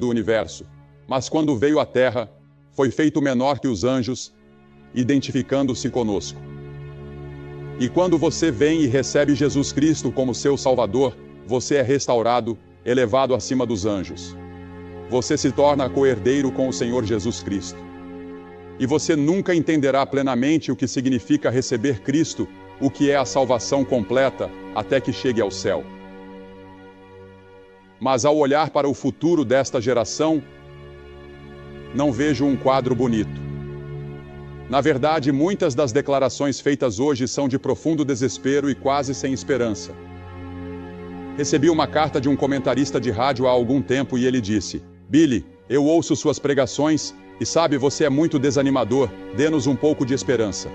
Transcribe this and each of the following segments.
do universo, mas quando veio à Terra, foi feito menor que os anjos, identificando-se conosco. E quando você vem e recebe Jesus Cristo como seu Salvador, você é restaurado, elevado acima dos anjos. Você se torna co-herdeiro com o Senhor Jesus Cristo. E você nunca entenderá plenamente o que significa receber Cristo, o que é a salvação completa, até que chegue ao céu. Mas ao olhar para o futuro desta geração, não vejo um quadro bonito. Na verdade, muitas das declarações feitas hoje são de profundo desespero e quase sem esperança. Recebi uma carta de um comentarista de rádio há algum tempo e ele disse: "Billy, eu ouço suas pregações e sabe, você é muito desanimador, dê-nos um pouco de esperança."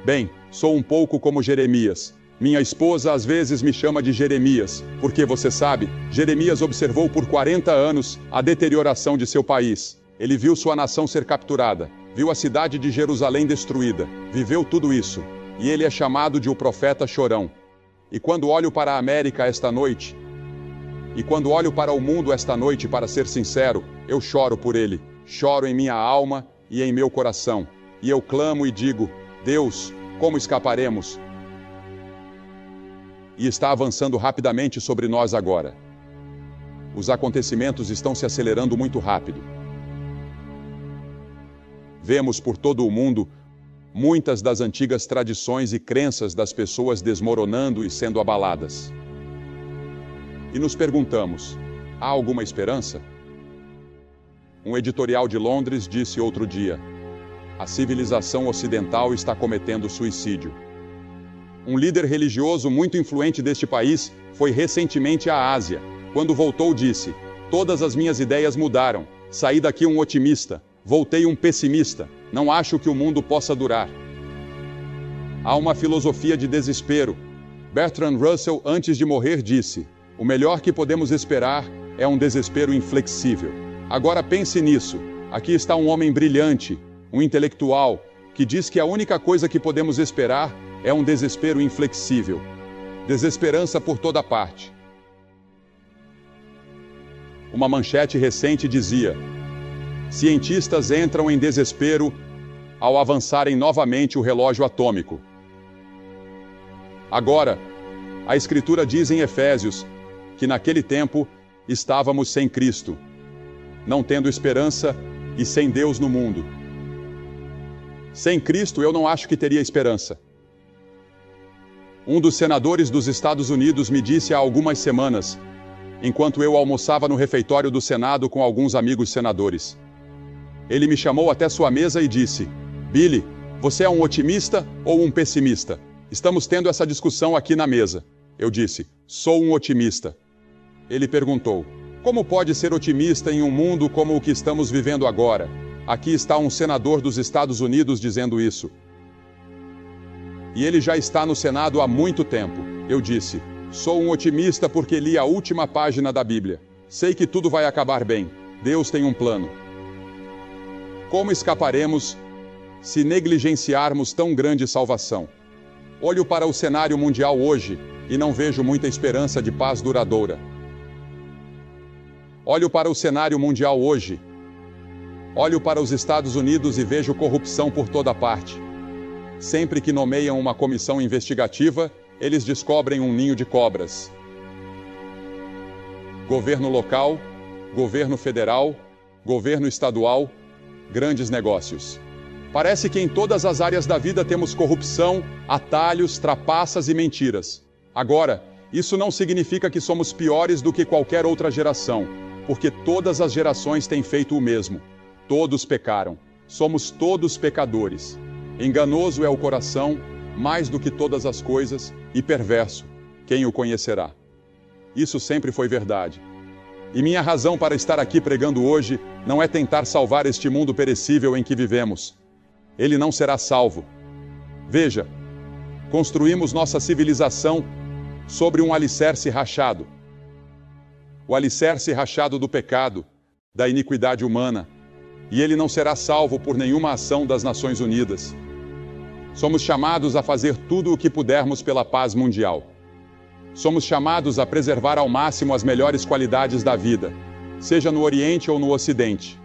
Bem, sou um pouco como Jeremias. Minha esposa às vezes me chama de Jeremias, porque você sabe, Jeremias observou por 40 anos a deterioração de seu país. Ele viu sua nação ser capturada, viu a cidade de Jerusalém destruída, viveu tudo isso, e ele é chamado de o profeta chorão. E quando olho para a América esta noite, e quando olho para o mundo esta noite, para ser sincero, eu choro por ele, choro em minha alma e em meu coração, e eu clamo e digo: Deus, como escaparemos? E está avançando rapidamente sobre nós agora. Os acontecimentos estão se acelerando muito rápido. Vemos por todo o mundo muitas das antigas tradições e crenças das pessoas desmoronando e sendo abaladas. E nos perguntamos: há alguma esperança? Um editorial de Londres disse outro dia: a civilização ocidental está cometendo suicídio. Um líder religioso muito influente deste país foi recentemente à Ásia. Quando voltou, disse: todas as minhas ideias mudaram. Saí daqui um otimista. Voltei um pessimista. Não acho que o mundo possa durar. Há uma filosofia de desespero. Bertrand Russell, antes de morrer, disse: o melhor que podemos esperar é um desespero inflexível. Agora pense nisso. Aqui está um homem brilhante, um intelectual, que diz que a única coisa que podemos esperar é um desespero inflexível. Desesperança por toda parte. Uma manchete recente dizia: cientistas entram em desespero ao avançarem novamente o relógio atômico. Agora, a Escritura diz em Efésios que naquele tempo estávamos sem Cristo, não tendo esperança e sem Deus no mundo. Sem Cristo eu não acho que teria esperança. Um dos senadores dos Estados Unidos me disse há algumas semanas, enquanto eu almoçava no refeitório do Senado com alguns amigos senadores. Ele me chamou até sua mesa e disse: Billy, você é um otimista ou um pessimista? Estamos tendo essa discussão aqui na mesa. Eu disse: sou um otimista. Ele perguntou: como pode ser otimista em um mundo como o que estamos vivendo agora? Aqui está um senador dos Estados Unidos dizendo isso. E ele já está no Senado há muito tempo. Eu disse: sou um otimista porque li a última página da Bíblia. Sei que tudo vai acabar bem. Deus tem um plano. Como escaparemos se negligenciarmos tão grande salvação? Olho para o cenário mundial hoje e não vejo muita esperança de paz duradoura. Olho para o cenário mundial hoje. Olho para os Estados Unidos e vejo corrupção por toda parte. Sempre que nomeiam uma comissão investigativa, eles descobrem um ninho de cobras. Governo local, governo federal, governo estadual, grandes negócios. Parece que em todas as áreas da vida temos corrupção, atalhos, trapaças e mentiras. Agora, isso não significa que somos piores do que qualquer outra geração, porque todas as gerações têm feito o mesmo. Todos pecaram. Somos todos pecadores. Enganoso é o coração, mais do que todas as coisas, e perverso. Quem o conhecerá? Isso sempre foi verdade. E minha razão para estar aqui pregando hoje não é tentar salvar este mundo perecível em que vivemos. Ele não será salvo. Veja, construímos nossa civilização sobre um alicerce rachado. O alicerce rachado do pecado, da iniquidade humana. E ele não será salvo por nenhuma ação das Nações Unidas. Somos chamados a fazer tudo o que pudermos pela paz mundial. Somos chamados a preservar ao máximo as melhores qualidades da vida. seja no Oriente ou no Ocidente.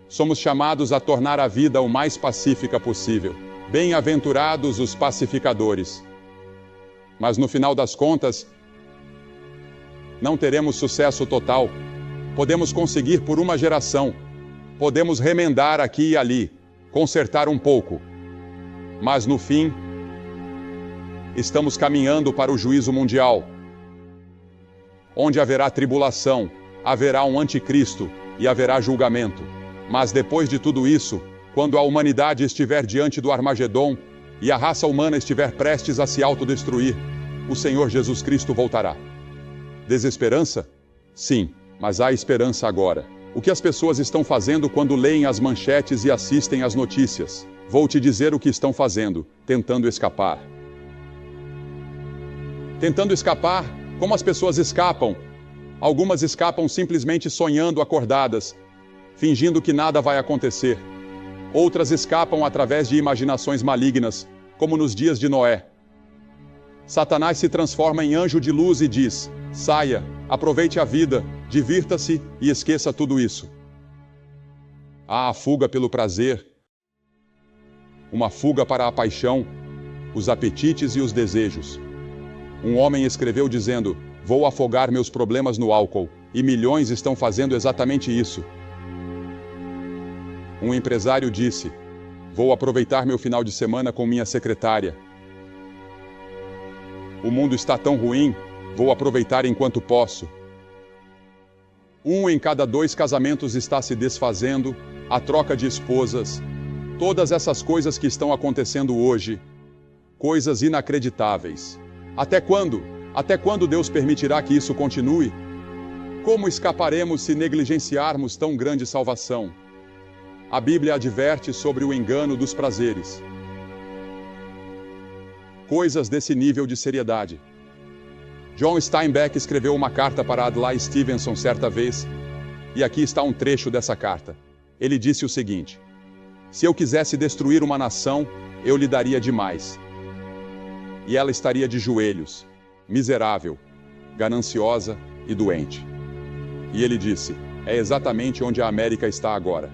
Somos chamados a tornar a vida o mais pacífica possível. Bem-aventurados os pacificadores. Mas no final das contas, não teremos sucesso total. Podemos conseguir por uma geração. Podemos remendar aqui e ali, consertar um pouco. Mas no fim, estamos caminhando para o juízo mundial, onde haverá tribulação, haverá um anticristo e haverá julgamento. Mas depois de tudo isso, quando a humanidade estiver diante do Armagedom e a raça humana estiver prestes a se autodestruir, o Senhor Jesus Cristo voltará. Desesperança? Sim, mas há esperança agora. O que as pessoas estão fazendo quando leem as manchetes e assistem às notícias? Vou te dizer o que estão fazendo, tentando escapar. Tentando escapar, como as pessoas escapam? Algumas escapam simplesmente sonhando acordadas, fingindo que nada vai acontecer. Outras escapam através de imaginações malignas, como nos dias de Noé. Satanás se transforma em anjo de luz e diz: saia, aproveite a vida, divirta-se e esqueça tudo isso. Há a fuga pelo prazer, uma fuga para a paixão, os apetites e os desejos. Um homem escreveu dizendo: vou afogar meus problemas no álcool, e milhões estão fazendo exatamente isso. Um empresário disse: vou aproveitar meu final de semana com minha secretária. O mundo está tão ruim, vou aproveitar enquanto posso. 1 em cada 2 casamentos está se desfazendo, a troca de esposas, todas essas coisas que estão acontecendo hoje, coisas inacreditáveis. Até quando? Até quando Deus permitirá que isso continue? Como escaparemos se negligenciarmos tão grande salvação? A Bíblia adverte sobre o engano dos prazeres. Coisas desse nível de seriedade. John Steinbeck escreveu uma carta para Adlai Stevenson certa vez, e aqui está um trecho dessa carta. Ele disse o seguinte: se eu quisesse destruir uma nação, eu lhe daria demais. E ela estaria de joelhos, miserável, gananciosa e doente. E ele disse: é exatamente onde a América está agora.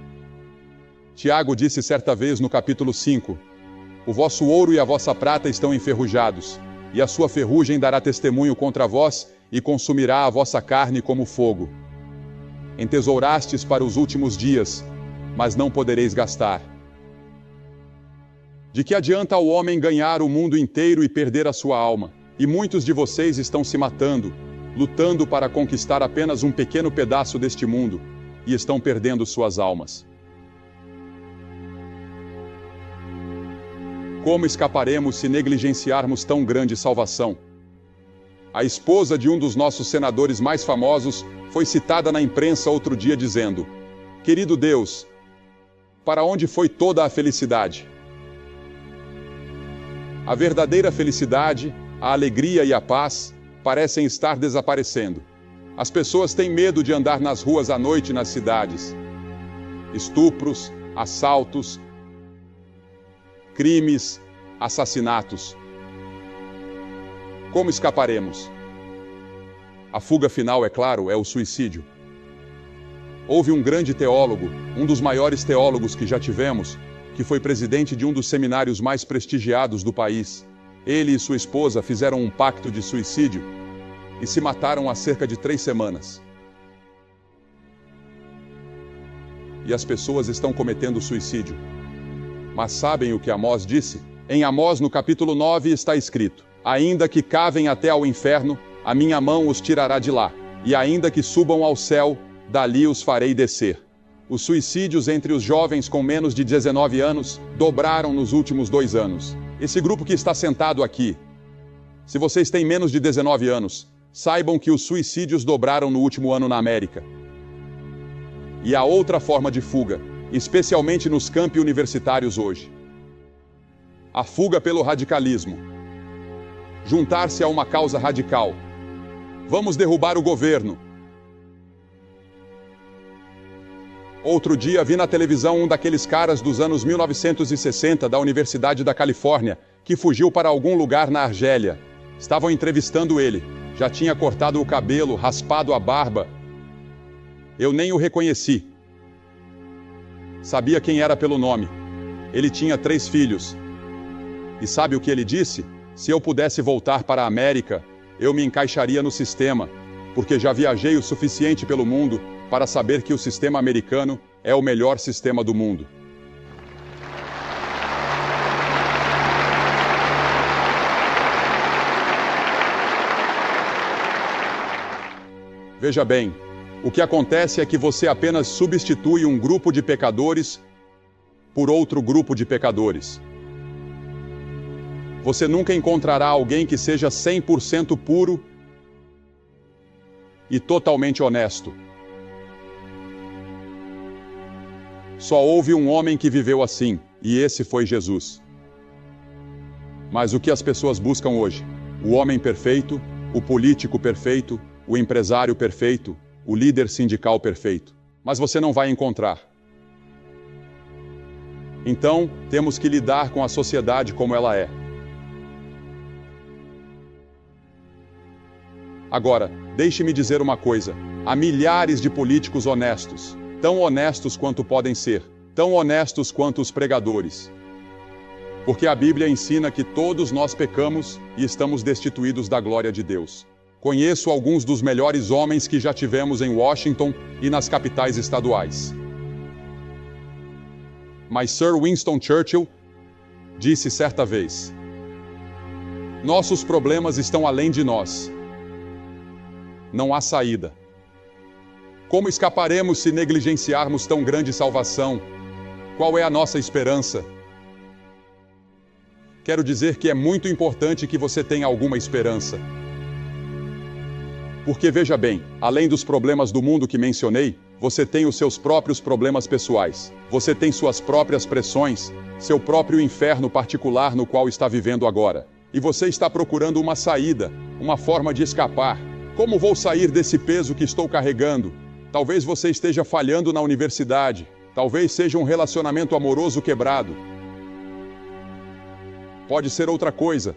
Tiago disse certa vez no capítulo 5, o vosso ouro e a vossa prata estão enferrujados, e a sua ferrugem dará testemunho contra vós e consumirá a vossa carne como fogo. Entesourastes para os últimos dias, mas não podereis gastar. De que adianta o homem ganhar o mundo inteiro e perder a sua alma? E muitos de vocês estão se matando, lutando para conquistar apenas um pequeno pedaço deste mundo, e estão perdendo suas almas. Como escaparemos se negligenciarmos tão grande salvação? A esposa de um dos nossos senadores mais famosos foi citada na imprensa outro dia dizendo: querido Deus, para onde foi toda a felicidade? A verdadeira felicidade, a alegria e a paz parecem estar desaparecendo. As pessoas têm medo de andar nas ruas à noite nas cidades. Estupros, assaltos, crimes, assassinatos. Como escaparemos? A fuga final, é claro, é o suicídio. Houve um grande teólogo, um dos maiores teólogos que já tivemos, que foi presidente de um dos seminários mais prestigiados do país. Ele e sua esposa fizeram um pacto de suicídio e se mataram há cerca de 3 semanas. E as pessoas estão cometendo suicídio. Mas sabem o que Amós disse? Em Amós, no capítulo 9, está escrito: ainda que cavem até ao inferno, a minha mão os tirará de lá, e ainda que subam ao céu, dali os farei descer. Os suicídios entre os jovens com menos de 19 anos dobraram nos últimos 2 anos. Esse grupo que está sentado aqui, se vocês têm menos de 19 anos, saibam que os suicídios dobraram no último ano na América. E há outra forma de fuga, especialmente nos campi universitários hoje. A fuga pelo radicalismo. Juntar-se a uma causa radical. Vamos derrubar o governo. Outro dia vi na televisão um daqueles caras dos anos 1960 da Universidade da Califórnia, que fugiu para algum lugar na Argélia. Estavam entrevistando ele. Já tinha cortado o cabelo, raspado a barba Eu nem o reconheci. Sabia quem era pelo nome. Ele tinha 3 filhos. E sabe o que ele disse? Se eu pudesse voltar para a América, eu me encaixaria no sistema, porque já viajei o suficiente pelo mundo para saber que o sistema americano é o melhor sistema do mundo. Veja bem, o que acontece é que você apenas substitui um grupo de pecadores por outro grupo de pecadores. Você nunca encontrará alguém que seja 100% puro e totalmente honesto. Só houve um homem que viveu assim, e esse foi Jesus. Mas o que as pessoas buscam hoje? O homem perfeito, o político perfeito, o empresário perfeito, o líder sindical perfeito. Mas você não vai encontrar. Então, temos que lidar com a sociedade como ela é. Agora, deixe-me dizer uma coisa. Há milhares de políticos honestos, tão honestos quanto podem ser, tão honestos quanto os pregadores. Porque a Bíblia ensina que todos nós pecamos e estamos destituídos da glória de Deus. Conheço alguns dos melhores homens que já tivemos em Washington e nas capitais estaduais. Mas Sir Winston Churchill disse certa vez: nossos problemas estão além de nós. Não há saída. Como escaparemos se negligenciarmos tão grande salvação? Qual é a nossa esperança? Quero dizer que é muito importante que você tenha alguma esperança. Porque veja bem, além dos problemas do mundo que mencionei, você tem os seus próprios problemas pessoais. Você tem suas próprias pressões, seu próprio inferno particular no qual está vivendo agora. E você está procurando uma saída, uma forma de escapar. Como vou sair desse peso que estou carregando? Talvez você esteja falhando na universidade. Talvez seja um relacionamento amoroso quebrado. Pode ser outra coisa.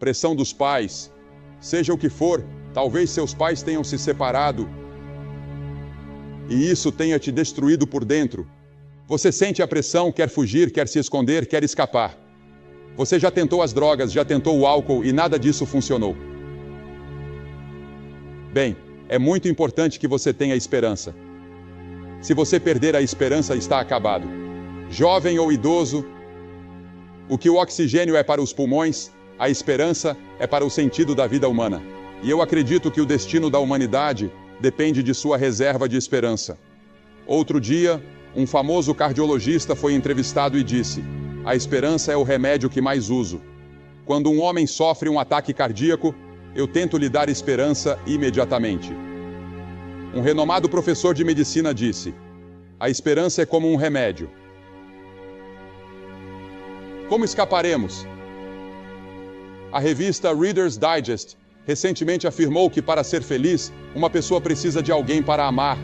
Pressão dos pais. Seja o que for, talvez seus pais tenham se separado. E isso tenha te destruído por dentro. Você sente a pressão, quer fugir, quer se esconder, quer escapar. Você já tentou as drogas, já tentou o álcool e nada disso funcionou. Bem, é muito importante que você tenha esperança. Se você perder a esperança, está acabado. Jovem ou idoso, o que o oxigênio é para os pulmões, a esperança é para o sentido da vida humana. E eu acredito que o destino da humanidade depende de sua reserva de esperança. Outro dia, um famoso cardiologista foi entrevistado e disse: a esperança é o remédio que mais uso. Quando um homem sofre um ataque cardíaco, eu tento lhe dar esperança imediatamente. Um renomado professor de medicina disse: a esperança é como um remédio. Como escaparemos? A revista Reader's Digest recentemente afirmou que para ser feliz, uma pessoa precisa de alguém para amar,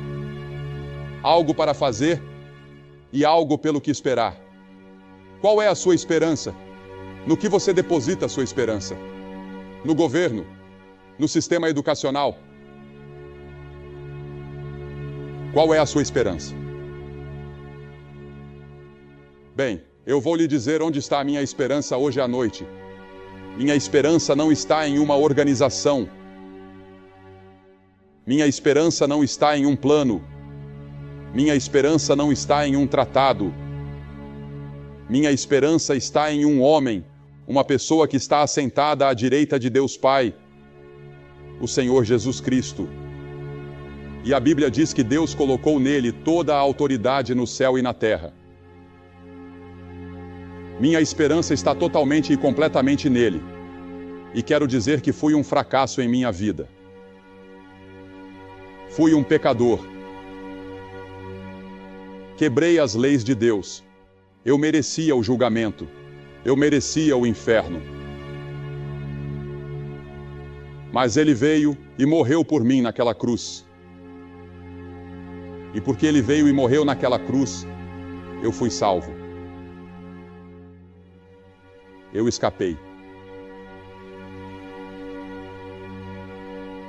algo para fazer e algo pelo que esperar. Qual é a sua esperança? No que você deposita a sua esperança? No governo? No sistema educacional? Qual é a sua esperança? Bem, eu vou lhe dizer onde está a minha esperança hoje à noite. Minha esperança não está em uma organização. Minha esperança não está em um plano. Minha esperança não está em um tratado. Minha esperança está em um homem, uma pessoa que está assentada à direita de Deus Pai, o Senhor Jesus Cristo. E a Bíblia diz que Deus colocou nele toda a autoridade no céu e na terra. Minha esperança está totalmente e completamente nele. E quero dizer que fui um fracasso em minha vida. Fui um pecador. Quebrei as leis de Deus. Eu merecia o julgamento. Eu merecia o inferno. Mas ele veio e morreu por mim naquela cruz. E porque ele veio e morreu naquela cruz, eu fui salvo. Eu escapei.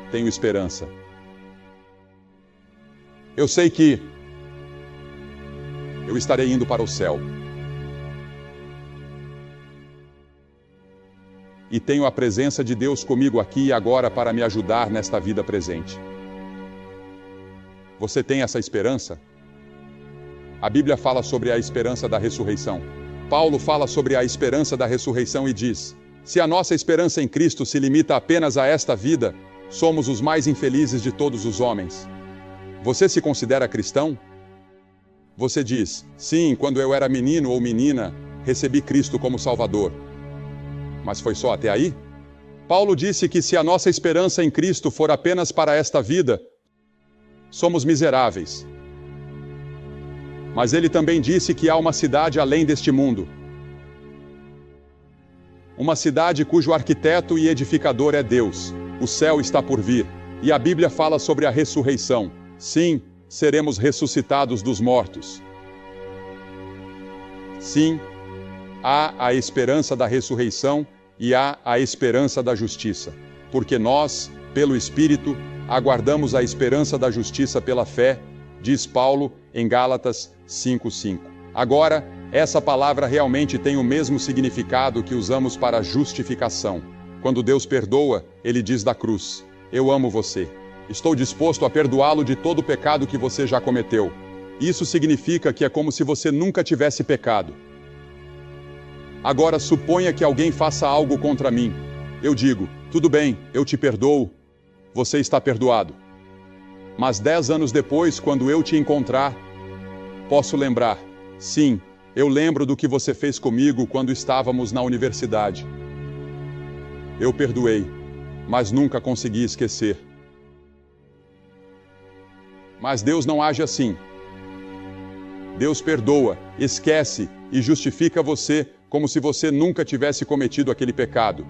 Tenho esperança. Eu sei que eu estarei indo para o céu. E tenho a presença de Deus comigo aqui e agora para me ajudar nesta vida presente. Você tem essa esperança? A Bíblia fala sobre a esperança da ressurreição. Paulo fala sobre a esperança da ressurreição e diz: se a nossa esperança em Cristo se limita apenas a esta vida, somos os mais infelizes de todos os homens. Você se considera cristão? Você diz: sim, quando eu era menino ou menina, recebi Cristo como Salvador. Mas foi só até aí? Paulo disse que se a nossa esperança em Cristo for apenas para esta vida, somos miseráveis. Mas ele também disse que há uma cidade além deste mundo. Uma cidade cujo arquiteto e edificador é Deus. O céu está por vir. E a Bíblia fala sobre a ressurreição. Sim, seremos ressuscitados dos mortos. Sim, há a esperança da ressurreição e há a esperança da justiça. Porque nós, pelo Espírito, aguardamos a esperança da justiça pela fé, diz Paulo em Gálatas 5:5. Agora, essa palavra realmente tem o mesmo significado que usamos para justificação. Quando Deus perdoa, ele diz da cruz: eu amo você. Estou disposto a perdoá-lo de todo o pecado que você já cometeu. Isso significa que é como se você nunca tivesse pecado. Agora suponha que alguém faça algo contra mim. Eu digo: tudo bem, eu te perdoo. Você está perdoado. Mas 10 anos depois, quando eu te encontrar, posso lembrar: sim, eu lembro do que você fez comigo quando estávamos na universidade. Eu perdoei, mas nunca consegui esquecer. Mas Deus não age assim. Deus perdoa, esquece e justifica você como se você nunca tivesse cometido aquele pecado.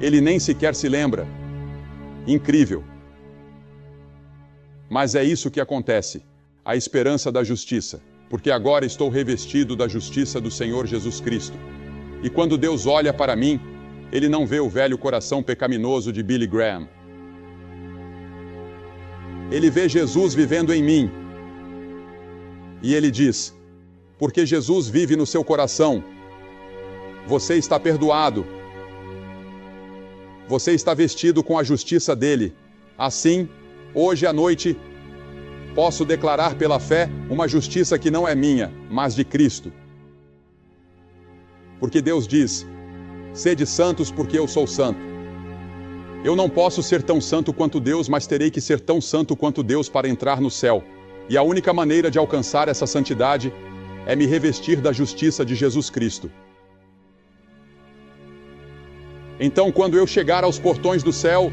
Ele nem sequer se lembra. Incrível. Mas é isso que acontece, a esperança da justiça, porque agora estou revestido da justiça do Senhor Jesus Cristo. E quando Deus olha para mim, ele não vê o velho coração pecaminoso de Billy Graham. Ele vê Jesus vivendo em mim. E ele diz: porque Jesus vive no seu coração, você está perdoado. Você está vestido com a justiça dele. Assim, hoje à noite, posso declarar pela fé uma justiça que não é minha, mas de Cristo. Porque Deus diz: sede santos porque eu sou santo. Eu não posso ser tão santo quanto Deus, mas terei que ser tão santo quanto Deus para entrar no céu. E a única maneira de alcançar essa santidade é me revestir da justiça de Jesus Cristo. Então, quando eu chegar aos portões do céu,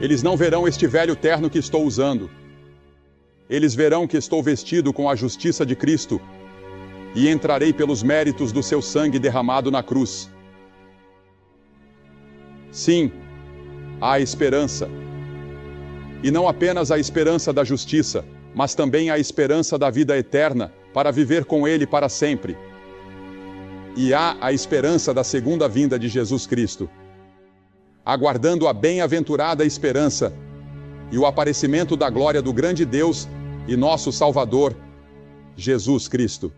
eles não verão este velho terno que estou usando. Eles verão que estou vestido com a justiça de Cristo e entrarei pelos méritos do seu sangue derramado na cruz. Sim, há esperança. E não apenas a esperança da justiça, mas também a esperança da vida eterna, para viver com Ele para sempre. E há a esperança da segunda vinda de Jesus Cristo. Aguardando a bem-aventurada esperança e o aparecimento da glória do grande Deus e nosso Salvador, Jesus Cristo.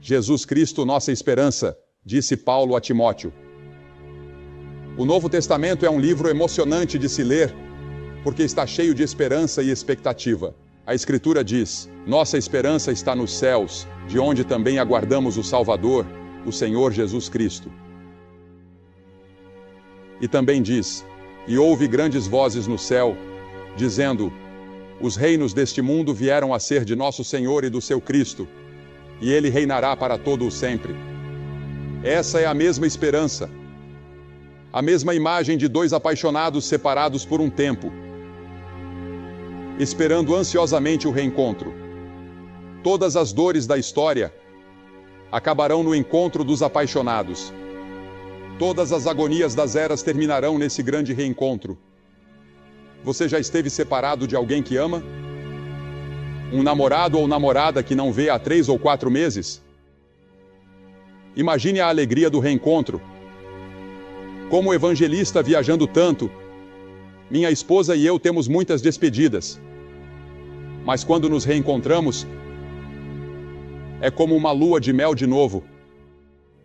Jesus Cristo, nossa esperança, disse Paulo a Timóteo. O Novo Testamento é um livro emocionante de se ler, porque está cheio de esperança e expectativa. A Escritura diz: nossa esperança está nos céus, de onde também aguardamos o Salvador, o Senhor Jesus Cristo. E também diz: e ouve grandes vozes no céu, dizendo: os reinos deste mundo vieram a ser de nosso Senhor e do seu Cristo, e ele reinará para todo o sempre. Essa é a mesma esperança, a mesma imagem de dois apaixonados separados por um tempo, esperando ansiosamente o reencontro. Todas as dores da história acabarão no encontro dos apaixonados. Todas as agonias das eras terminarão nesse grande reencontro. Você já esteve separado de alguém que ama? Um namorado ou namorada que não vê há 3 ou 4 meses? Imagine a alegria do reencontro. Como evangelista viajando tanto, minha esposa e eu temos muitas despedidas. Mas quando nos reencontramos, é como uma lua de mel de novo.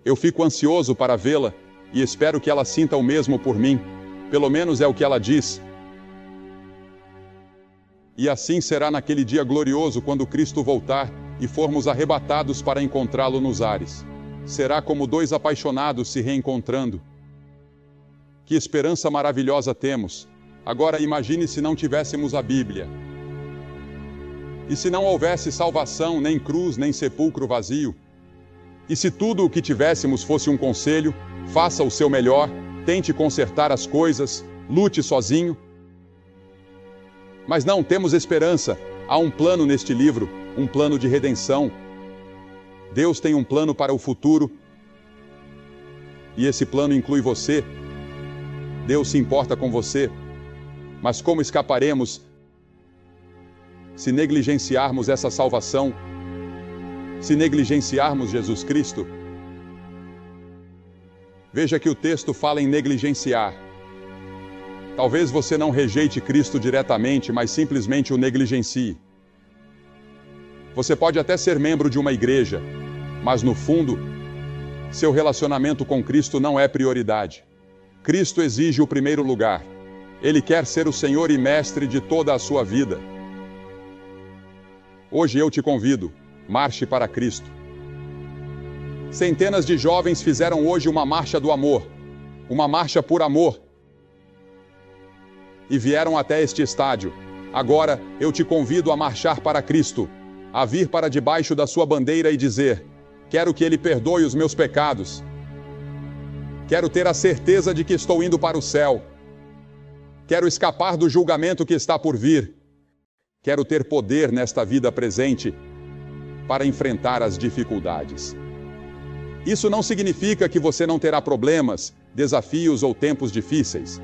Eu fico ansioso para vê-la e espero que ela sinta o mesmo por mim. Pelo menos é o que ela diz. E assim será naquele dia glorioso quando Cristo voltar e formos arrebatados para encontrá-lo nos ares. Será como dois apaixonados se reencontrando. Que esperança maravilhosa temos! Agora imagine se não tivéssemos a Bíblia. E se não houvesse salvação, nem cruz, nem sepulcro vazio? E se tudo o que tivéssemos fosse um conselho, faça o seu melhor, tente consertar as coisas, lute sozinho? Mas não, temos esperança. Há um plano neste livro, um plano de redenção. Deus tem um plano para o futuro. E esse plano inclui você. Deus se importa com você. Mas como escaparemos se negligenciarmos essa salvação? Se negligenciarmos Jesus Cristo? Veja que o texto fala em negligenciar. Talvez você não rejeite Cristo diretamente, mas simplesmente o negligencie. Você pode até ser membro de uma igreja, mas no fundo, seu relacionamento com Cristo não é prioridade. Cristo exige o primeiro lugar. Ele quer ser o Senhor e Mestre de toda a sua vida. Hoje eu te convido, marche para Cristo. Centenas de jovens fizeram hoje uma marcha do amor, uma marcha por amor, e vieram até este estádio. Agora eu te convido a marchar para Cristo, a vir para debaixo da sua bandeira e dizer: quero que Ele perdoe os meus pecados. Quero ter a certeza de que estou indo para o céu. Quero escapar do julgamento que está por vir. Quero ter poder nesta vida presente para enfrentar as dificuldades. Isso não significa que você não terá problemas, desafios ou tempos difíceis,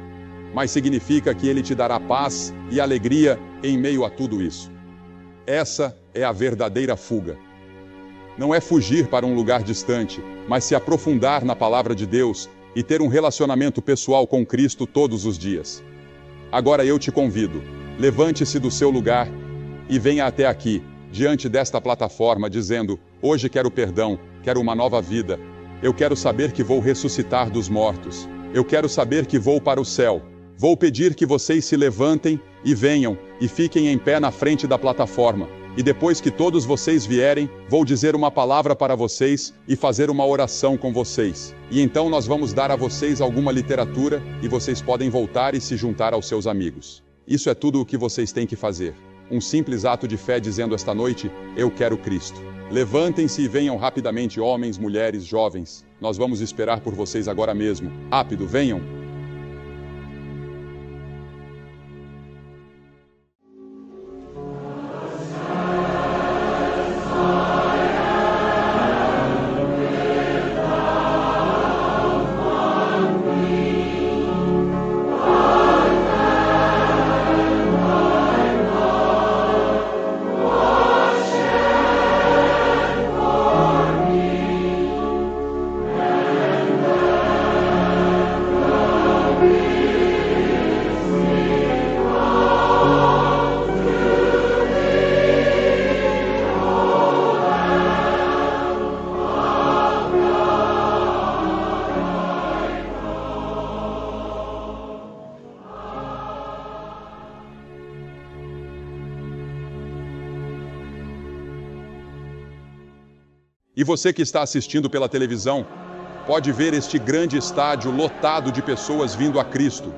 mas significa que Ele te dará paz e alegria em meio a tudo isso. Essa é a verdadeira fuga. Não é fugir para um lugar distante, mas se aprofundar na palavra de Deus e ter um relacionamento pessoal com Cristo todos os dias. Agora eu te convido, levante-se do seu lugar e venha até aqui, diante desta plataforma, dizendo: hoje quero perdão, quero uma nova vida. Eu quero saber que vou ressuscitar dos mortos. Eu quero saber que vou para o céu. Vou pedir que vocês se levantem e venham e fiquem em pé na frente da plataforma. E depois que todos vocês vierem, vou dizer uma palavra para vocês e fazer uma oração com vocês. E então nós vamos dar a vocês alguma literatura e vocês podem voltar e se juntar aos seus amigos. Isso é tudo o que vocês têm que fazer. Um simples ato de fé dizendo esta noite: eu quero Cristo. Levantem-se e venham rapidamente, homens, mulheres, jovens. Nós vamos esperar por vocês agora mesmo. Rápido, venham! E você que está assistindo pela televisão, pode ver este grande estádio lotado de pessoas vindo a Cristo.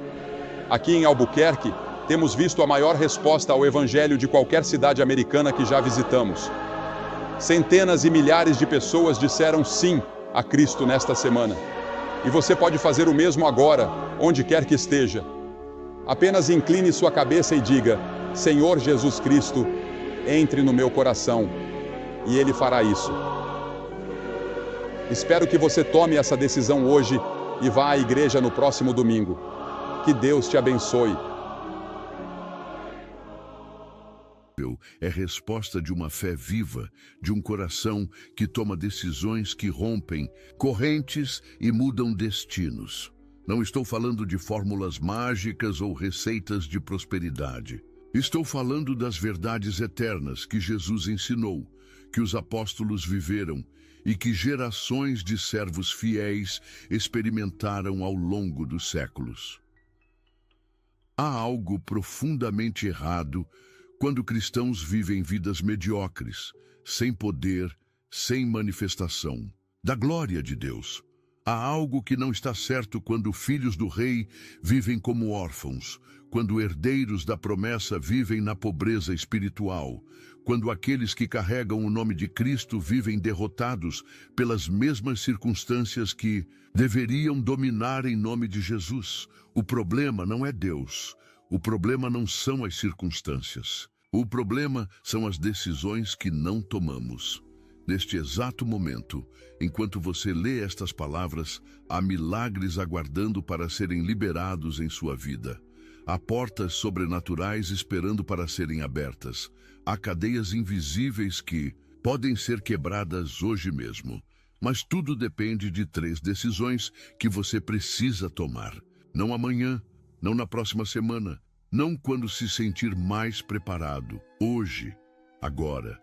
Aqui em Albuquerque, temos visto a maior resposta ao Evangelho de qualquer cidade americana que já visitamos. Centenas e milhares de pessoas disseram sim a Cristo nesta semana. E você pode fazer o mesmo agora, onde quer que esteja. Apenas incline sua cabeça e diga: Senhor Jesus Cristo, entre no meu coração. E Ele fará isso. Espero que você tome essa decisão hoje e vá à igreja no próximo domingo. Que Deus te abençoe. É resposta de uma fé viva, de um coração que toma decisões que rompem correntes e mudam destinos. Não estou falando de fórmulas mágicas ou receitas de prosperidade. Estou falando das verdades eternas que Jesus ensinou, que os apóstolos viveram e que gerações de servos fiéis experimentaram ao longo dos séculos. Há algo profundamente errado quando cristãos vivem vidas mediocres, sem poder, sem manifestação da glória de Deus. Há algo que não está certo quando filhos do rei vivem como órfãos, quando herdeiros da promessa vivem na pobreza espiritual, quando aqueles que carregam o nome de Cristo vivem derrotados pelas mesmas circunstâncias que deveriam dominar em nome de Jesus. O problema não é Deus. O problema não são as circunstâncias. O problema são as decisões que não tomamos. Neste exato momento, enquanto você lê estas palavras, há milagres aguardando para serem liberados em sua vida. Há portas sobrenaturais esperando para serem abertas. Há cadeias invisíveis que podem ser quebradas hoje mesmo. Mas tudo depende de 3 decisões que você precisa tomar. Não amanhã, não na próxima semana, não quando se sentir mais preparado. Hoje, agora.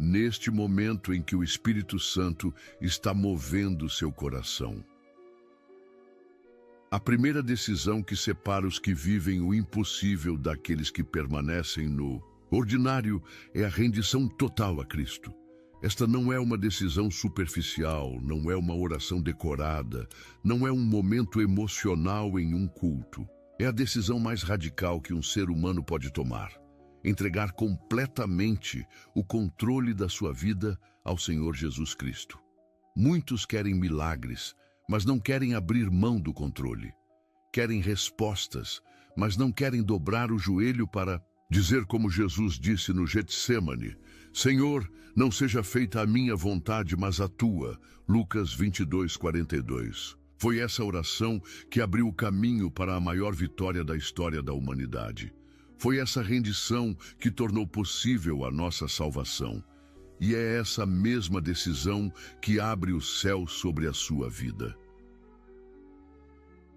Neste momento em que o Espírito Santo está movendo seu coração. A primeira decisão que separa os que vivem o impossível daqueles que permanecem no ordinário é a rendição total a Cristo. Esta não é uma decisão superficial, não é uma oração decorada, não é um momento emocional em um culto. É a decisão mais radical que um ser humano pode tomar. Entregar completamente o controle da sua vida ao Senhor Jesus Cristo. Muitos querem milagres, mas não querem abrir mão do controle. Querem respostas, mas não querem dobrar o joelho para dizer como Jesus disse no Getsêmani: Senhor, não seja feita a minha vontade, mas a tua. Lucas 22:42. Foi essa oração que abriu o caminho para a maior vitória da história da humanidade. Foi essa rendição que tornou possível a nossa salvação. E é essa mesma decisão que abre o céu sobre a sua vida.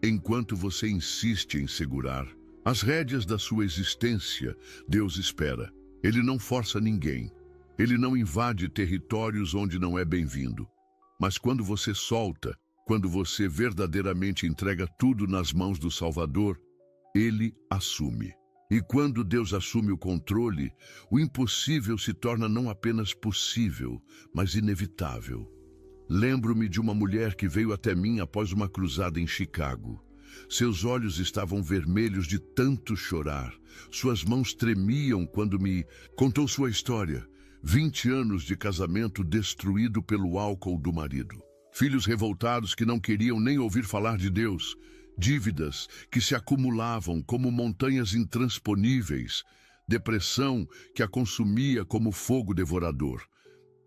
Enquanto você insiste em segurar as rédeas da sua existência, Deus espera. Ele não força ninguém. Ele não invade territórios onde não é bem-vindo. Mas quando você solta, quando você verdadeiramente entrega tudo nas mãos do Salvador, Ele assume. E quando Deus assume o controle, o impossível se torna não apenas possível, mas inevitável. Lembro-me de uma mulher que veio até mim após uma cruzada em Chicago. Seus olhos estavam vermelhos de tanto chorar. Suas mãos tremiam quando me contou sua história. 20 anos de casamento destruído pelo álcool do marido. Filhos revoltados que não queriam nem ouvir falar de Deus. Dívidas que se acumulavam como montanhas intransponíveis, depressão que a consumia como fogo devorador.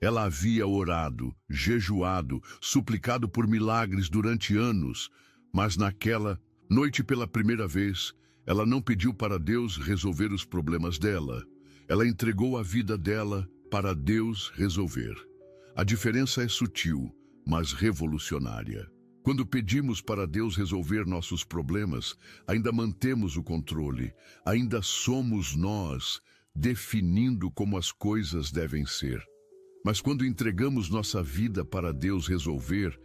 Ela havia orado, jejuado, suplicado por milagres durante anos, mas naquela noite, pela primeira vez, ela não pediu para Deus resolver os problemas dela. Ela entregou a vida dela para Deus resolver. A diferença é sutil, mas revolucionária. Quando pedimos para Deus resolver nossos problemas, ainda mantemos o controle, ainda somos nós definindo como as coisas devem ser. Mas quando entregamos nossa vida para Deus resolver,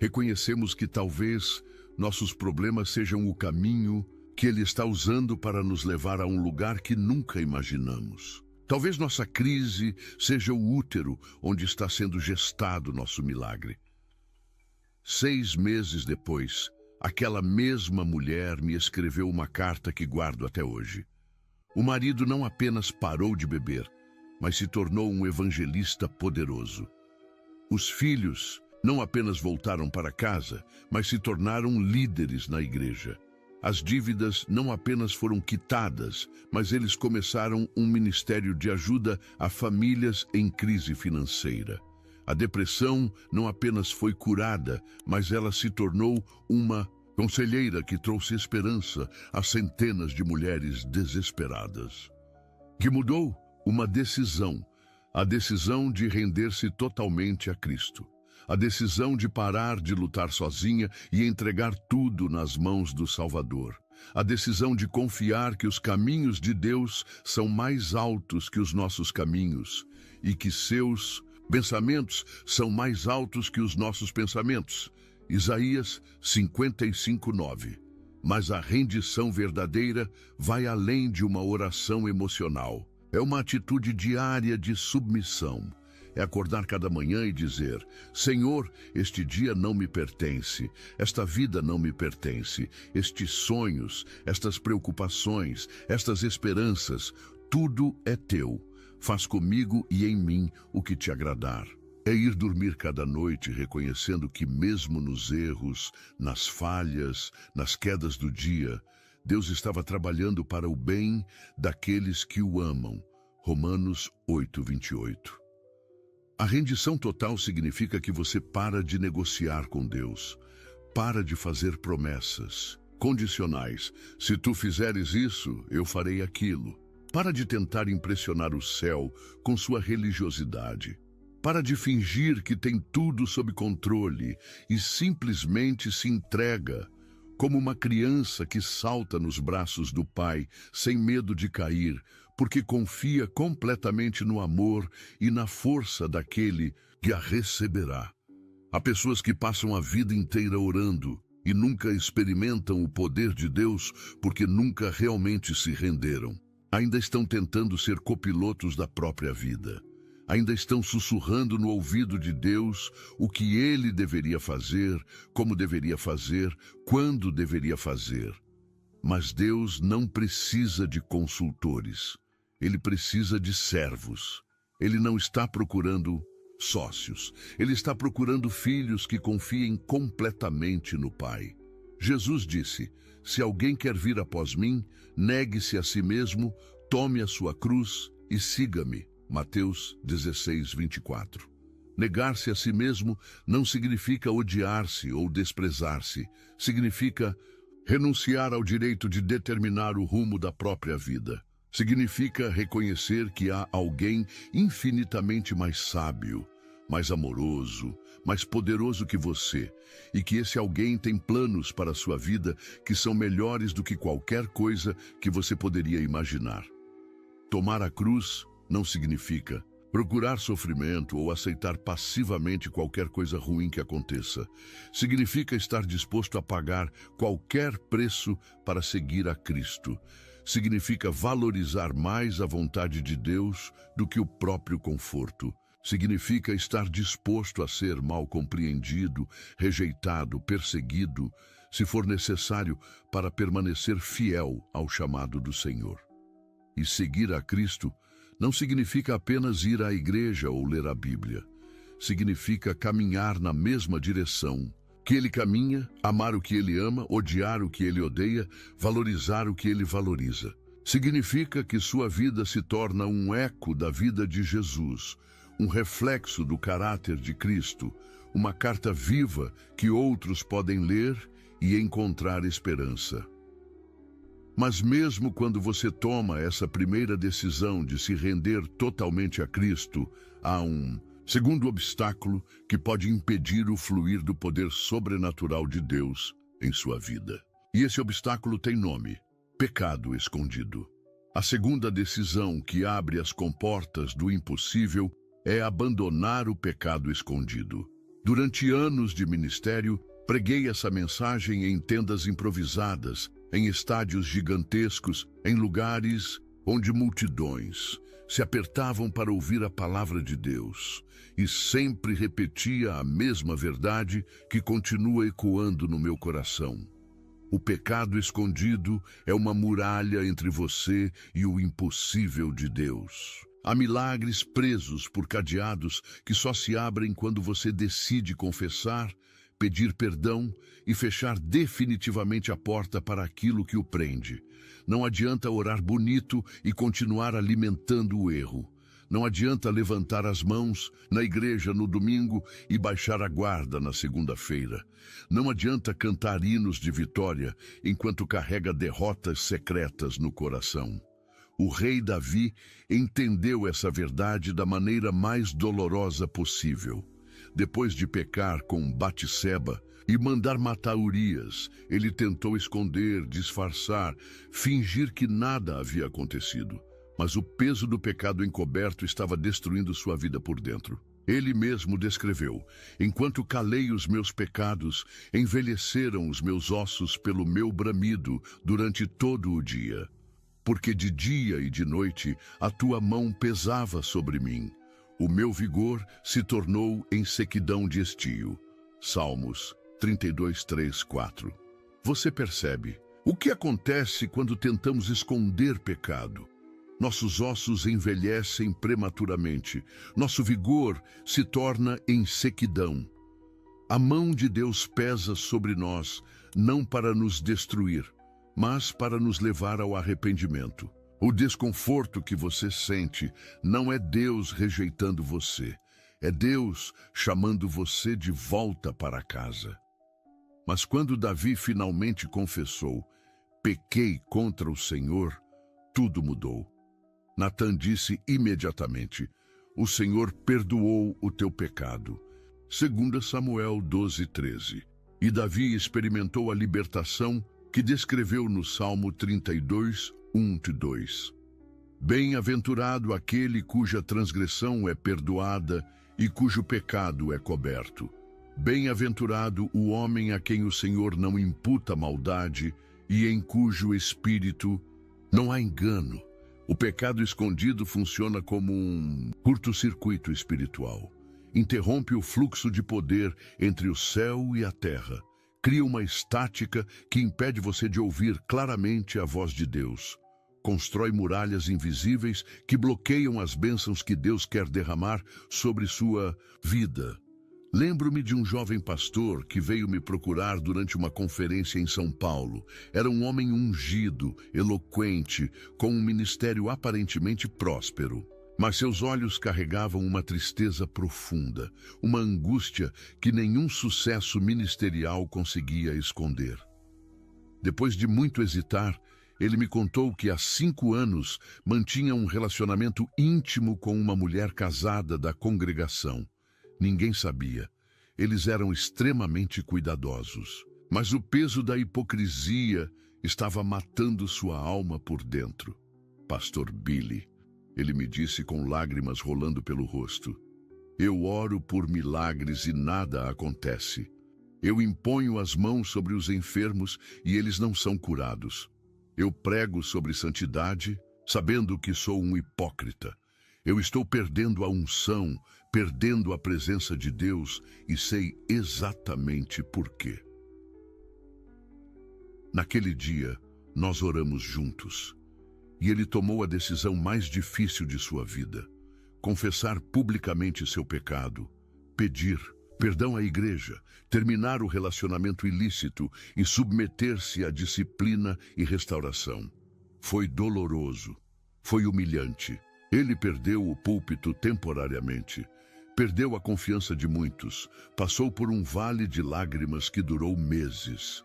reconhecemos que talvez nossos problemas sejam o caminho que Ele está usando para nos levar a um lugar que nunca imaginamos. Talvez nossa crise seja o útero onde está sendo gestado nosso milagre. 6 meses depois, aquela mesma mulher me escreveu uma carta que guardo até hoje. O marido não apenas parou de beber, mas se tornou um evangelista poderoso. Os filhos não apenas voltaram para casa, mas se tornaram líderes na igreja. As dívidas não apenas foram quitadas, mas eles começaram um ministério de ajuda a famílias em crise financeira. A depressão não apenas foi curada, mas ela se tornou uma conselheira que trouxe esperança a centenas de mulheres desesperadas. Que mudou? Uma decisão. A decisão de render-se totalmente a Cristo. A decisão de parar de lutar sozinha e entregar tudo nas mãos do Salvador. A decisão de confiar que os caminhos de Deus são mais altos que os nossos caminhos e que seus pensamentos são mais altos que os nossos pensamentos. Isaías 55:9. Mas a rendição verdadeira vai além de uma oração emocional. É uma atitude diária de submissão. É acordar cada manhã e dizer: Senhor, este dia não me pertence, esta vida não me pertence, estes sonhos, estas preocupações, estas esperanças, tudo é teu. Faz comigo e em mim o que te agradar. É ir dormir cada noite reconhecendo que mesmo nos erros, nas falhas, nas quedas do dia, Deus estava trabalhando para o bem daqueles que o amam. Romanos 8:28. A rendição total significa que você para de negociar com Deus, para de fazer promessas condicionais. Se tu fizeres isso, eu farei aquilo. Para de tentar impressionar o céu com sua religiosidade. Para de fingir que tem tudo sob controle e simplesmente se entrega, como uma criança que salta nos braços do pai sem medo de cair, porque confia completamente no amor e na força daquele que a receberá. Há pessoas que passam a vida inteira orando e nunca experimentam o poder de Deus porque nunca realmente se renderam. Ainda estão tentando ser copilotos da própria vida. Ainda estão sussurrando no ouvido de Deus o que Ele deveria fazer, como deveria fazer, quando deveria fazer. Mas Deus não precisa de consultores. Ele precisa de servos. Ele não está procurando sócios. Ele está procurando filhos que confiem completamente no Pai. Jesus disse: se alguém quer vir após mim, negue-se a si mesmo, tome a sua cruz e siga-me. Mateus 16:24. Negar-se a si mesmo não significa odiar-se ou desprezar-se. Significa renunciar ao direito de determinar o rumo da própria vida. Significa reconhecer que há alguém infinitamente mais sábio, mais amoroso, mais poderoso que você, e que esse alguém tem planos para a sua vida que são melhores do que qualquer coisa que você poderia imaginar. Tomar a cruz não significa procurar sofrimento ou aceitar passivamente qualquer coisa ruim que aconteça. Significa estar disposto a pagar qualquer preço para seguir a Cristo. Significa valorizar mais a vontade de Deus do que o próprio conforto. Significa estar disposto a ser mal compreendido, rejeitado, perseguido, se for necessário, para permanecer fiel ao chamado do Senhor. E seguir a Cristo não significa apenas ir à igreja ou ler a Bíblia. Significa caminhar na mesma direção que Ele caminha, amar o que Ele ama, odiar o que Ele odeia, valorizar o que Ele valoriza. Significa que sua vida se torna um eco da vida de Jesus, um reflexo do caráter de Cristo, uma carta viva que outros podem ler e encontrar esperança. Mas mesmo quando você toma essa primeira decisão de se render totalmente a Cristo, há um segundo obstáculo que pode impedir o fluir do poder sobrenatural de Deus em sua vida. E esse obstáculo tem nome: pecado escondido. A segunda decisão que abre as comportas do impossível é abandonar o pecado escondido. Durante anos de ministério, preguei essa mensagem em tendas improvisadas, em estádios gigantescos, em lugares onde multidões se apertavam para ouvir a palavra de Deus, e sempre repetia a mesma verdade que continua ecoando no meu coração. O pecado escondido é uma muralha entre você e o impossível de Deus. Há milagres presos por cadeados que só se abrem quando você decide confessar, pedir perdão e fechar definitivamente a porta para aquilo que o prende. Não adianta orar bonito e continuar alimentando o erro. Não adianta levantar as mãos na igreja no domingo e baixar a guarda na segunda-feira. Não adianta cantar hinos de vitória enquanto carrega derrotas secretas no coração. O rei Davi entendeu essa verdade da maneira mais dolorosa possível. Depois de pecar com Batseba, e mandar matar Urias. Ele tentou esconder, disfarçar, fingir que nada havia acontecido. Mas o peso do pecado encoberto estava destruindo sua vida por dentro. Ele mesmo descreveu: enquanto calei os meus pecados, envelheceram os meus ossos pelo meu bramido durante todo o dia. Porque de dia e de noite a tua mão pesava sobre mim. O meu vigor se tornou em sequidão de estio. Salmos 32, 3, 4. Você percebe o que acontece quando tentamos esconder pecado? Nossos ossos envelhecem prematuramente. Nosso vigor se torna em sequidão. A mão de Deus pesa sobre nós, não para nos destruir, mas para nos levar ao arrependimento. O desconforto que você sente não é Deus rejeitando você. É Deus chamando você de volta para casa. Mas quando Davi finalmente confessou: pequei contra o Senhor, tudo mudou. Natã disse imediatamente: o Senhor perdoou o teu pecado. 2 Samuel 12, 13. E Davi experimentou a libertação que descreveu no Salmo 32, 1-2. Bem-aventurado aquele cuja transgressão é perdoada e cujo pecado é coberto. Bem-aventurado o homem a quem o Senhor não imputa maldade e em cujo espírito não há engano. O pecado escondido funciona como um curto-circuito espiritual. Interrompe o fluxo de poder entre o céu e a terra. Cria uma estática que impede você de ouvir claramente a voz de Deus. Constrói muralhas invisíveis que bloqueiam as bênçãos que Deus quer derramar sobre sua vida. Lembro-me de um jovem pastor que veio me procurar durante uma conferência em São Paulo. Era um homem ungido, eloquente, com um ministério aparentemente próspero. Mas seus olhos carregavam uma tristeza profunda, uma angústia que nenhum sucesso ministerial conseguia esconder. Depois de muito hesitar, ele me contou que há 5 anos mantinha um relacionamento íntimo com uma mulher casada da congregação. Ninguém sabia. Eles eram extremamente cuidadosos. Mas o peso da hipocrisia estava matando sua alma por dentro. Pastor Billy, ele me disse com lágrimas rolando pelo rosto: eu oro por milagres e nada acontece. Eu imponho as mãos sobre os enfermos e eles não são curados. Eu prego sobre santidade, sabendo que sou um hipócrita. Eu estou perdendo a unção, perdendo a presença de Deus e sei exatamente por quê. Naquele dia, nós oramos juntos. E ele tomou a decisão mais difícil de sua vida: confessar publicamente seu pecado, pedir perdão à igreja, terminar o relacionamento ilícito e submeter-se à disciplina e restauração. Foi doloroso, foi humilhante. Ele perdeu o púlpito temporariamente, perdeu a confiança de muitos, passou por um vale de lágrimas que durou meses.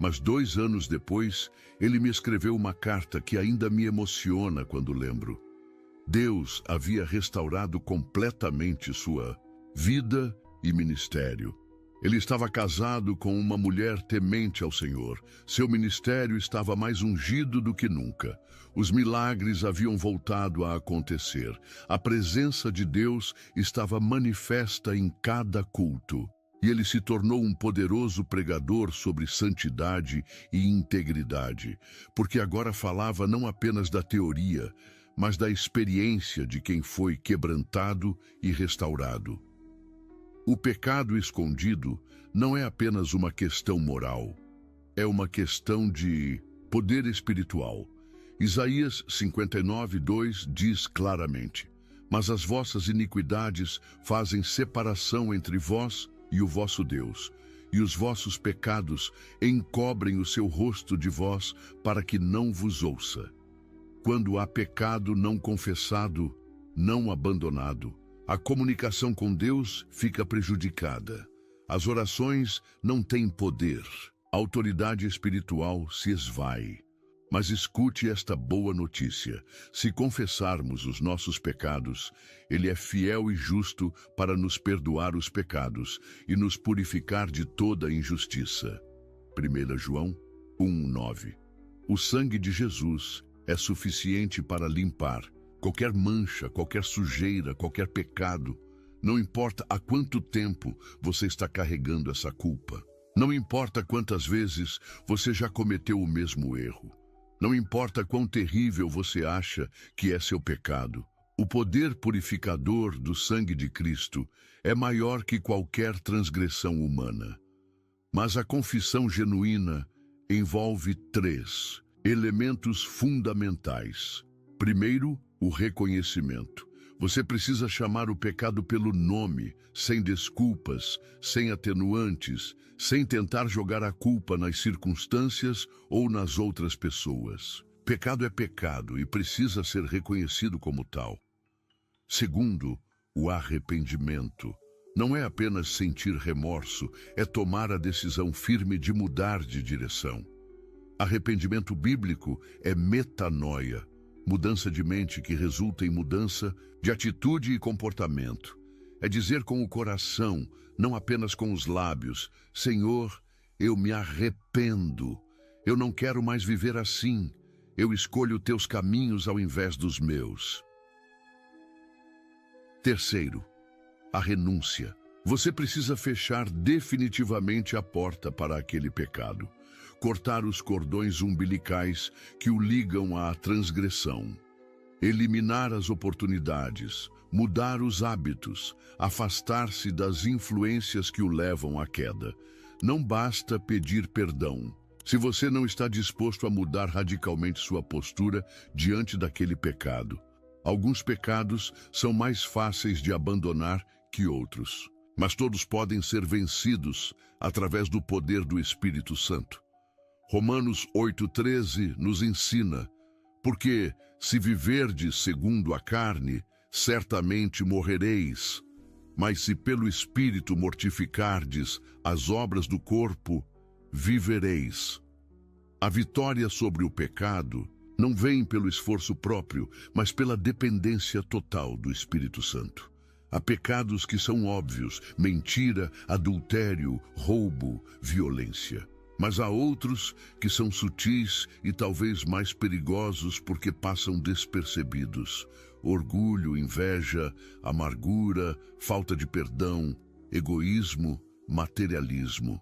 Mas 2 anos depois, ele me escreveu uma carta que ainda me emociona quando lembro. Deus havia restaurado completamente sua vida e ministério. Ele estava casado com uma mulher temente ao Senhor. Seu ministério estava mais ungido do que nunca. Os milagres haviam voltado a acontecer. A presença de Deus estava manifesta em cada culto. E ele se tornou um poderoso pregador sobre santidade e integridade, porque agora falava não apenas da teoria, mas da experiência de quem foi quebrantado e restaurado. O pecado escondido não é apenas uma questão moral, é uma questão de poder espiritual. Isaías 59:2 diz claramente: mas as vossas iniquidades fazem separação entre vós e o vosso Deus, e os vossos pecados encobrem o seu rosto de vós para que não vos ouça. Quando há pecado não confessado, não abandonado, a comunicação com Deus fica prejudicada. As orações não têm poder. A autoridade espiritual se esvai. Mas escute esta boa notícia. Se confessarmos os nossos pecados, Ele é fiel e justo para nos perdoar os pecados e nos purificar de toda injustiça. 1 João 1:9. O sangue de Jesus é suficiente para limpar qualquer mancha, qualquer sujeira, qualquer pecado. Não importa há quanto tempo você está carregando essa culpa. Não importa quantas vezes você já cometeu o mesmo erro. Não importa quão terrível você acha que é seu pecado. O poder purificador do sangue de Cristo é maior que qualquer transgressão humana. Mas a confissão genuína envolve 3 elementos fundamentais. Primeiro, o reconhecimento. Você precisa chamar o pecado pelo nome, sem desculpas, sem atenuantes, sem tentar jogar a culpa nas circunstâncias ou nas outras pessoas. Pecado é pecado e precisa ser reconhecido como tal. Segundo, o arrependimento. Não é apenas sentir remorso, é tomar a decisão firme de mudar de direção. Arrependimento bíblico é metanoia, mudança de mente que resulta em mudança de atitude e comportamento. É dizer com o coração, não apenas com os lábios: Senhor, eu me arrependo. Eu não quero mais viver assim. Eu escolho teus caminhos ao invés dos meus. Terceiro, a renúncia. Você precisa fechar definitivamente a porta para aquele pecado. Cortar os cordões umbilicais que o ligam à transgressão. Eliminar as oportunidades, mudar os hábitos, afastar-se das influências que o levam à queda. Não basta pedir perdão. Se você não está disposto a mudar radicalmente sua postura diante daquele pecado. Alguns pecados são mais fáceis de abandonar que outros, mas todos podem ser vencidos através do poder do Espírito Santo. Romanos 8,13 nos ensina: porque se viverdes segundo a carne, certamente morrereis, mas se pelo Espírito mortificardes as obras do corpo, vivereis. A vitória sobre o pecado não vem pelo esforço próprio, mas pela dependência total do Espírito Santo. Há pecados que são óbvios: mentira, adultério, roubo, violência. Mas há outros que são sutis e talvez mais perigosos porque passam despercebidos. Orgulho, inveja, amargura, falta de perdão, egoísmo, materialismo.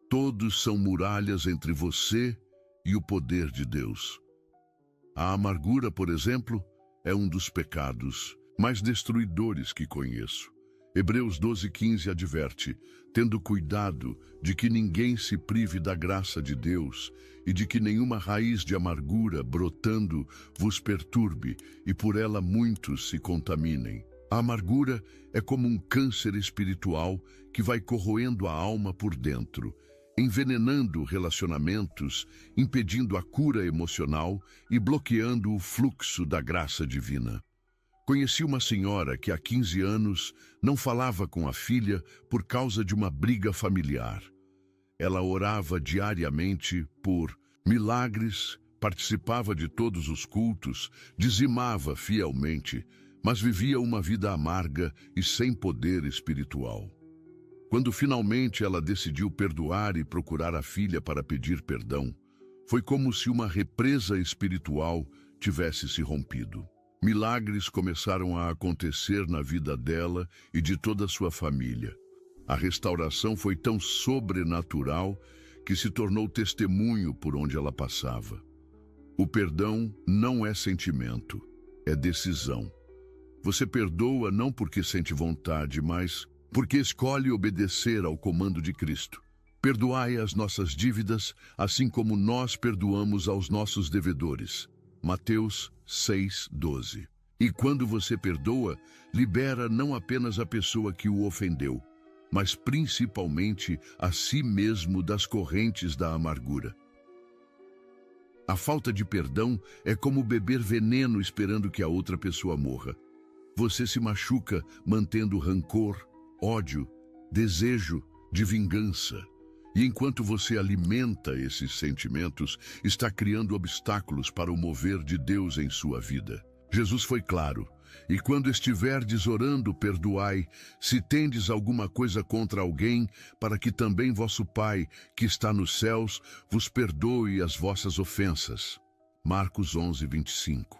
Todos são muralhas entre você e o poder de Deus. A amargura, por exemplo, é um dos pecados mais destruidores que conheço. Hebreus 12,15 adverte: tendo cuidado de que ninguém se prive da graça de Deus e de que nenhuma raiz de amargura brotando vos perturbe e por ela muitos se contaminem. A amargura é como um câncer espiritual que vai corroendo a alma por dentro, envenenando relacionamentos, impedindo a cura emocional e bloqueando o fluxo da graça divina. Conheci uma senhora que há 15 anos não falava com a filha por causa de uma briga familiar. Ela orava diariamente por milagres, participava de todos os cultos, dizimava fielmente, mas vivia uma vida amarga e sem poder espiritual. Quando finalmente ela decidiu perdoar e procurar a filha para pedir perdão, foi como se uma represa espiritual tivesse se rompido. Milagres começaram a acontecer na vida dela e de toda a sua família. A restauração foi tão sobrenatural que se tornou testemunho por onde ela passava. O perdão não é sentimento, é decisão. Você perdoa não porque sente vontade, mas porque escolhe obedecer ao comando de Cristo. Perdoai as nossas dívidas, assim como nós perdoamos aos nossos devedores. Mateus 6,12. E quando você perdoa, libera não apenas a pessoa que o ofendeu, mas principalmente a si mesmo das correntes da amargura. A falta de perdão é como beber veneno esperando que a outra pessoa morra. Você se machuca mantendo rancor, ódio, desejo de vingança. E enquanto você alimenta esses sentimentos, está criando obstáculos para o mover de Deus em sua vida. Jesus foi claro: e quando estiverdes orando, perdoai, se tendes alguma coisa contra alguém, para que também vosso Pai, que está nos céus, vos perdoe as vossas ofensas. Marcos 11, 25.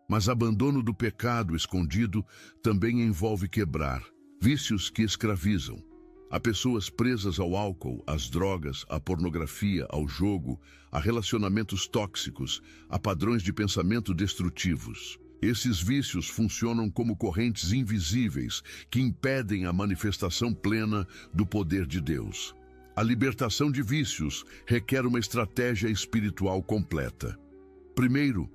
Mas abandono do pecado escondido também envolve quebrar vícios que escravizam. Há pessoas presas ao álcool, às drogas, à pornografia, ao jogo, a relacionamentos tóxicos, a padrões de pensamento destrutivos. Esses vícios funcionam como correntes invisíveis que impedem a manifestação plena do poder de Deus. A libertação de vícios requer uma estratégia espiritual completa. Primeiro,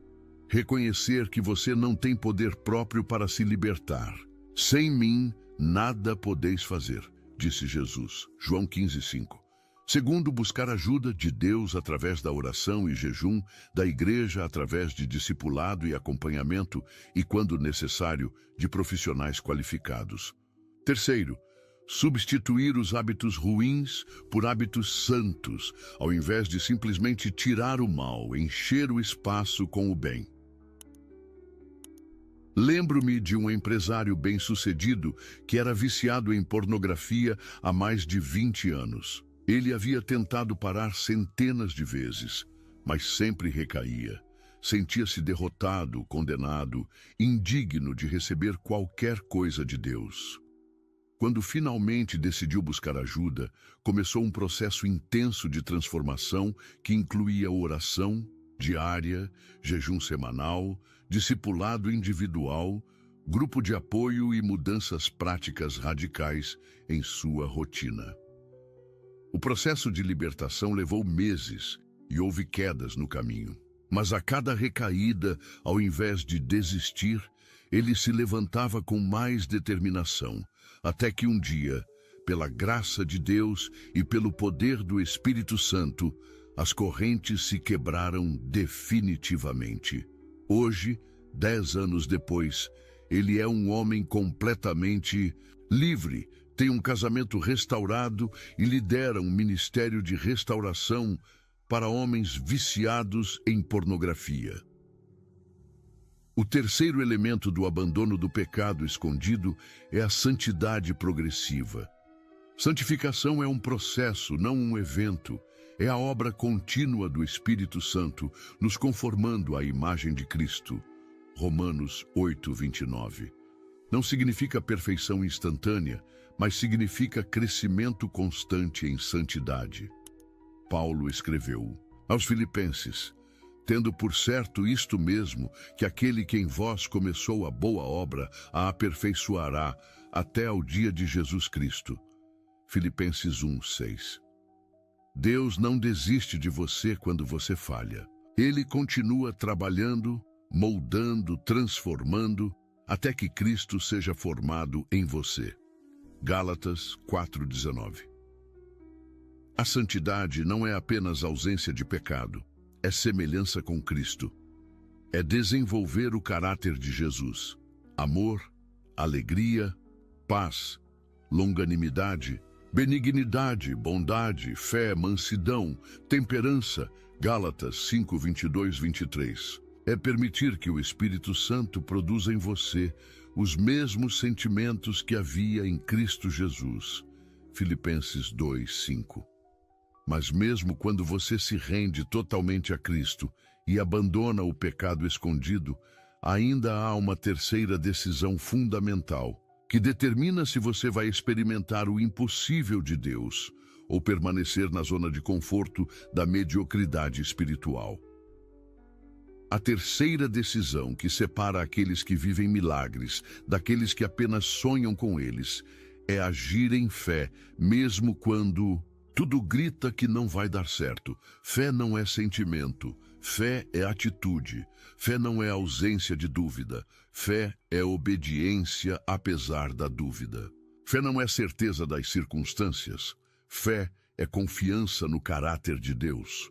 reconhecer que você não tem poder próprio para se libertar. Sem mim, nada podeis fazer, disse Jesus. João 15, 5. Segundo, buscar ajuda de Deus através da oração e jejum, da igreja através de discipulado e acompanhamento e, quando necessário, de profissionais qualificados. Terceiro, substituir os hábitos ruins por hábitos santos, ao invés de simplesmente tirar o mal, encher o espaço com o bem. Lembro-me de um empresário bem-sucedido que era viciado em pornografia há mais de 20 anos. Ele havia tentado parar centenas de vezes, mas sempre recaía. Sentia-se derrotado, condenado, indigno de receber qualquer coisa de Deus. Quando finalmente decidiu buscar ajuda, começou um processo intenso de transformação que incluía oração diária, jejum semanal, discipulado individual, grupo de apoio e mudanças práticas radicais em sua rotina. O processo de libertação levou meses e houve quedas no caminho. Mas a cada recaída, ao invés de desistir, ele se levantava com mais determinação, até que um dia, pela graça de Deus e pelo poder do Espírito Santo, as correntes se quebraram definitivamente. Hoje, 10 anos depois, ele é um homem completamente livre, tem um casamento restaurado e lidera um ministério de restauração para homens viciados em pornografia. O terceiro elemento do abandono do pecado escondido é a santidade progressiva. Santificação é um processo, não um evento. É a obra contínua do Espírito Santo, nos conformando à imagem de Cristo. Romanos 8, 29. Não significa perfeição instantânea, mas significa crescimento constante em santidade. Paulo escreveu aos Filipenses: tendo por certo isto mesmo, que aquele que em vós começou a boa obra a aperfeiçoará até ao dia de Jesus Cristo. Filipenses 1, 6. Deus não desiste de você quando você falha. Ele continua trabalhando, moldando, transformando, até que Cristo seja formado em você. Gálatas 4:19. A santidade não é apenas ausência de pecado, é semelhança com Cristo. É desenvolver o caráter de Jesus. Amor, alegria, paz, longanimidade, benignidade, bondade, fé, mansidão, temperança. Gálatas 5, 22, 23. É permitir que o Espírito Santo produza em você os mesmos sentimentos que havia em Cristo Jesus. Filipenses 2, 5. Mas mesmo quando você se rende totalmente a Cristo e abandona o pecado escondido, ainda há uma terceira decisão fundamental, que determina se você vai experimentar o impossível de Deus ou permanecer na zona de conforto da mediocridade espiritual. A terceira decisão que separa aqueles que vivem milagres daqueles que apenas sonham com eles é agir em fé, mesmo quando tudo grita que não vai dar certo. Fé não é sentimento, fé é atitude. Fé não é ausência de dúvida, fé é obediência apesar da dúvida. Fé não é certeza das circunstâncias, fé é confiança no caráter de Deus.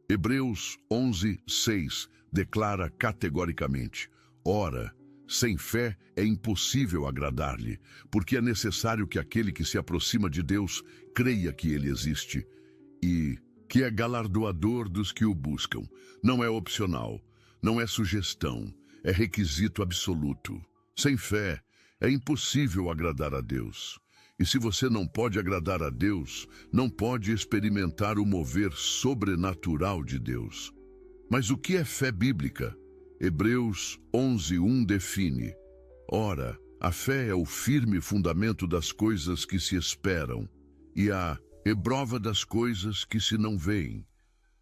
Hebreus 11, 6 declara categoricamente: ora, sem fé é impossível agradar-lhe, porque é necessário que aquele que se aproxima de Deus creia que ele existe e que é galardoador dos que o buscam. Não é opcional, não é sugestão, é requisito absoluto. Sem fé, é impossível agradar a Deus. E se você não pode agradar a Deus, não pode experimentar o mover sobrenatural de Deus. Mas o que é fé bíblica? Hebreus 11:1 define: ora, a fé é o firme fundamento das coisas que se esperam e a prova das coisas que se não veem.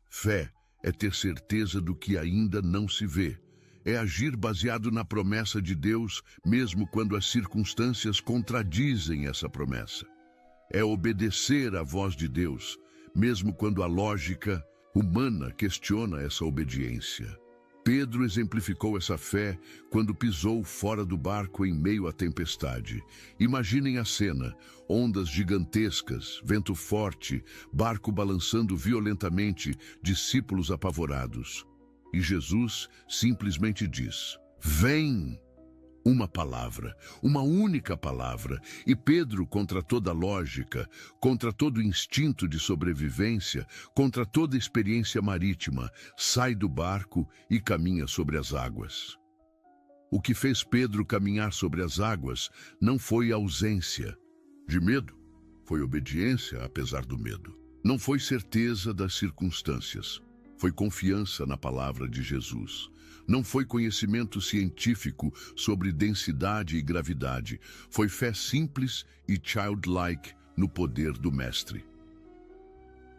Fé é ter certeza do que ainda não se vê. É agir baseado na promessa de Deus, mesmo quando as circunstâncias contradizem essa promessa. É obedecer à voz de Deus, mesmo quando a lógica humana questiona essa obediência. Pedro exemplificou essa fé quando pisou fora do barco em meio à tempestade. Imaginem a cena: ondas gigantescas, vento forte, barco balançando violentamente, discípulos apavorados. E Jesus simplesmente diz: vem! Uma palavra, uma única palavra, e Pedro, contra toda lógica, contra todo instinto de sobrevivência, contra toda experiência marítima, sai do barco e caminha sobre as águas. O que fez Pedro caminhar sobre as águas não foi ausência de medo, foi obediência apesar do medo. Não foi certeza das circunstâncias, foi confiança na palavra de Jesus. Não foi conhecimento científico sobre densidade e gravidade. Foi fé simples e childlike no poder do Mestre.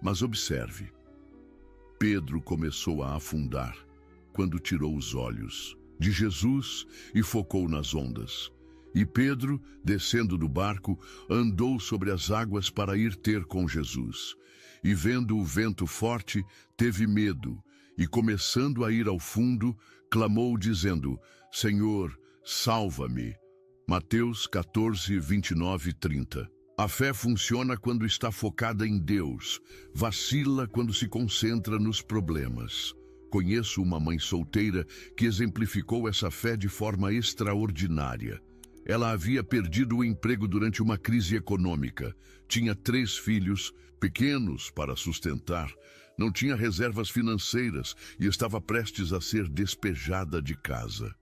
Mas observe, Pedro começou a afundar quando tirou os olhos de Jesus e focou nas ondas. E Pedro, descendo do barco, andou sobre as águas para ir ter com Jesus. E vendo o vento forte, teve medo, e começando a ir ao fundo, clamou dizendo: Senhor, salva-me. Mateus 14, 29 e 30. A fé funciona quando está focada em Deus, vacila quando se concentra nos problemas. Conheço uma mãe solteira que exemplificou essa fé de forma extraordinária. Ela havia perdido o emprego durante uma crise econômica. Tinha 3 filhos, pequenos para sustentar, não tinha reservas financeiras e estava prestes a ser despejada de casa.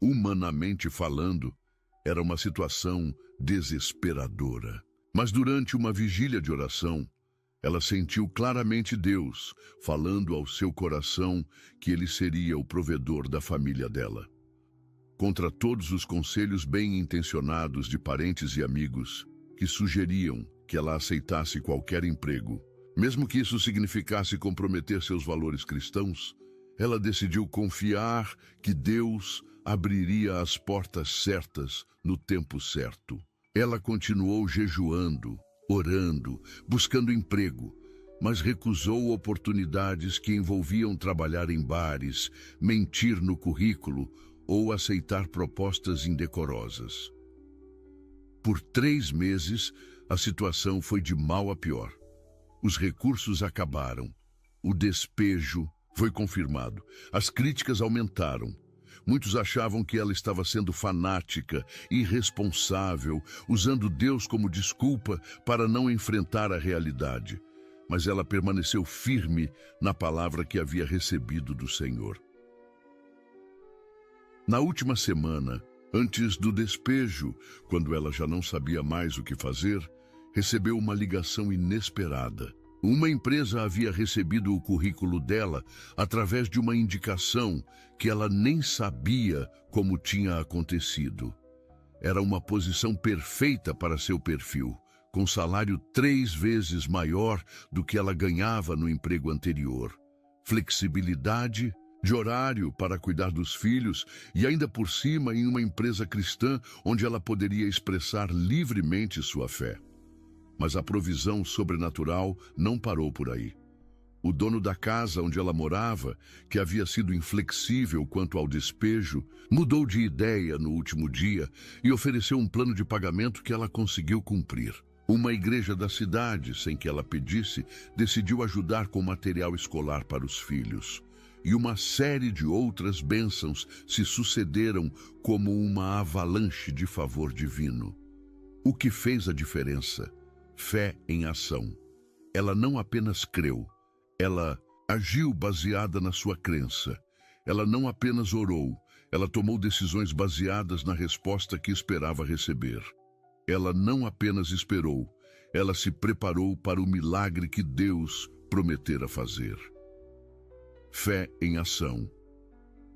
Humanamente falando, era uma situação desesperadora. Mas durante uma vigília de oração, ela sentiu claramente Deus falando ao seu coração que Ele seria o provedor da família dela. Contra todos os conselhos bem-intencionados de parentes e amigos que sugeriam que ela aceitasse qualquer emprego, mesmo que isso significasse comprometer seus valores cristãos, ela decidiu confiar que Deus abriria as portas certas no tempo certo. Ela continuou jejuando, orando, buscando emprego, mas recusou oportunidades que envolviam trabalhar em bares, mentir no currículo ou aceitar propostas indecorosas. Por 3 meses, a situação foi de mal a pior. Os recursos acabaram. O despejo foi confirmado. As críticas aumentaram. Muitos achavam que ela estava sendo fanática, irresponsável, usando Deus como desculpa para não enfrentar a realidade. Mas ela permaneceu firme na palavra que havia recebido do Senhor. Na última semana, antes do despejo, quando ela já não sabia mais o que fazer, recebeu uma ligação inesperada. Uma empresa havia recebido o currículo dela através de uma indicação que ela nem sabia como tinha acontecido. Era uma posição perfeita para seu perfil, com salário 3 vezes maior do que ela ganhava no emprego anterior. Flexibilidade de horário para cuidar dos filhos e ainda por cima em uma empresa cristã onde ela poderia expressar livremente sua fé. Mas a provisão sobrenatural não parou por aí. O dono da casa onde ela morava, que havia sido inflexível quanto ao despejo, mudou de ideia no último dia e ofereceu um plano de pagamento que ela conseguiu cumprir. Uma igreja da cidade, sem que ela pedisse, decidiu ajudar com material escolar para os filhos. E uma série de outras bênçãos se sucederam como uma avalanche de favor divino. O que fez a diferença? Fé em ação. ela não apenas creu, ela agiu baseada na sua crença. Ela não apenas orou, ela tomou decisões baseadas na resposta que esperava receber. Ela não apenas esperou, ela se preparou para o milagre que Deus prometera fazer. Fé em ação.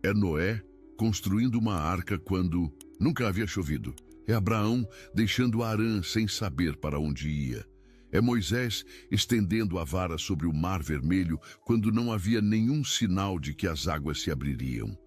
É Noé construindo uma arca quando nunca havia chovido. É Abraão deixando Arã sem saber para onde ia. É Moisés estendendo a vara sobre o Mar Vermelho quando não havia nenhum sinal de que as águas se abririam.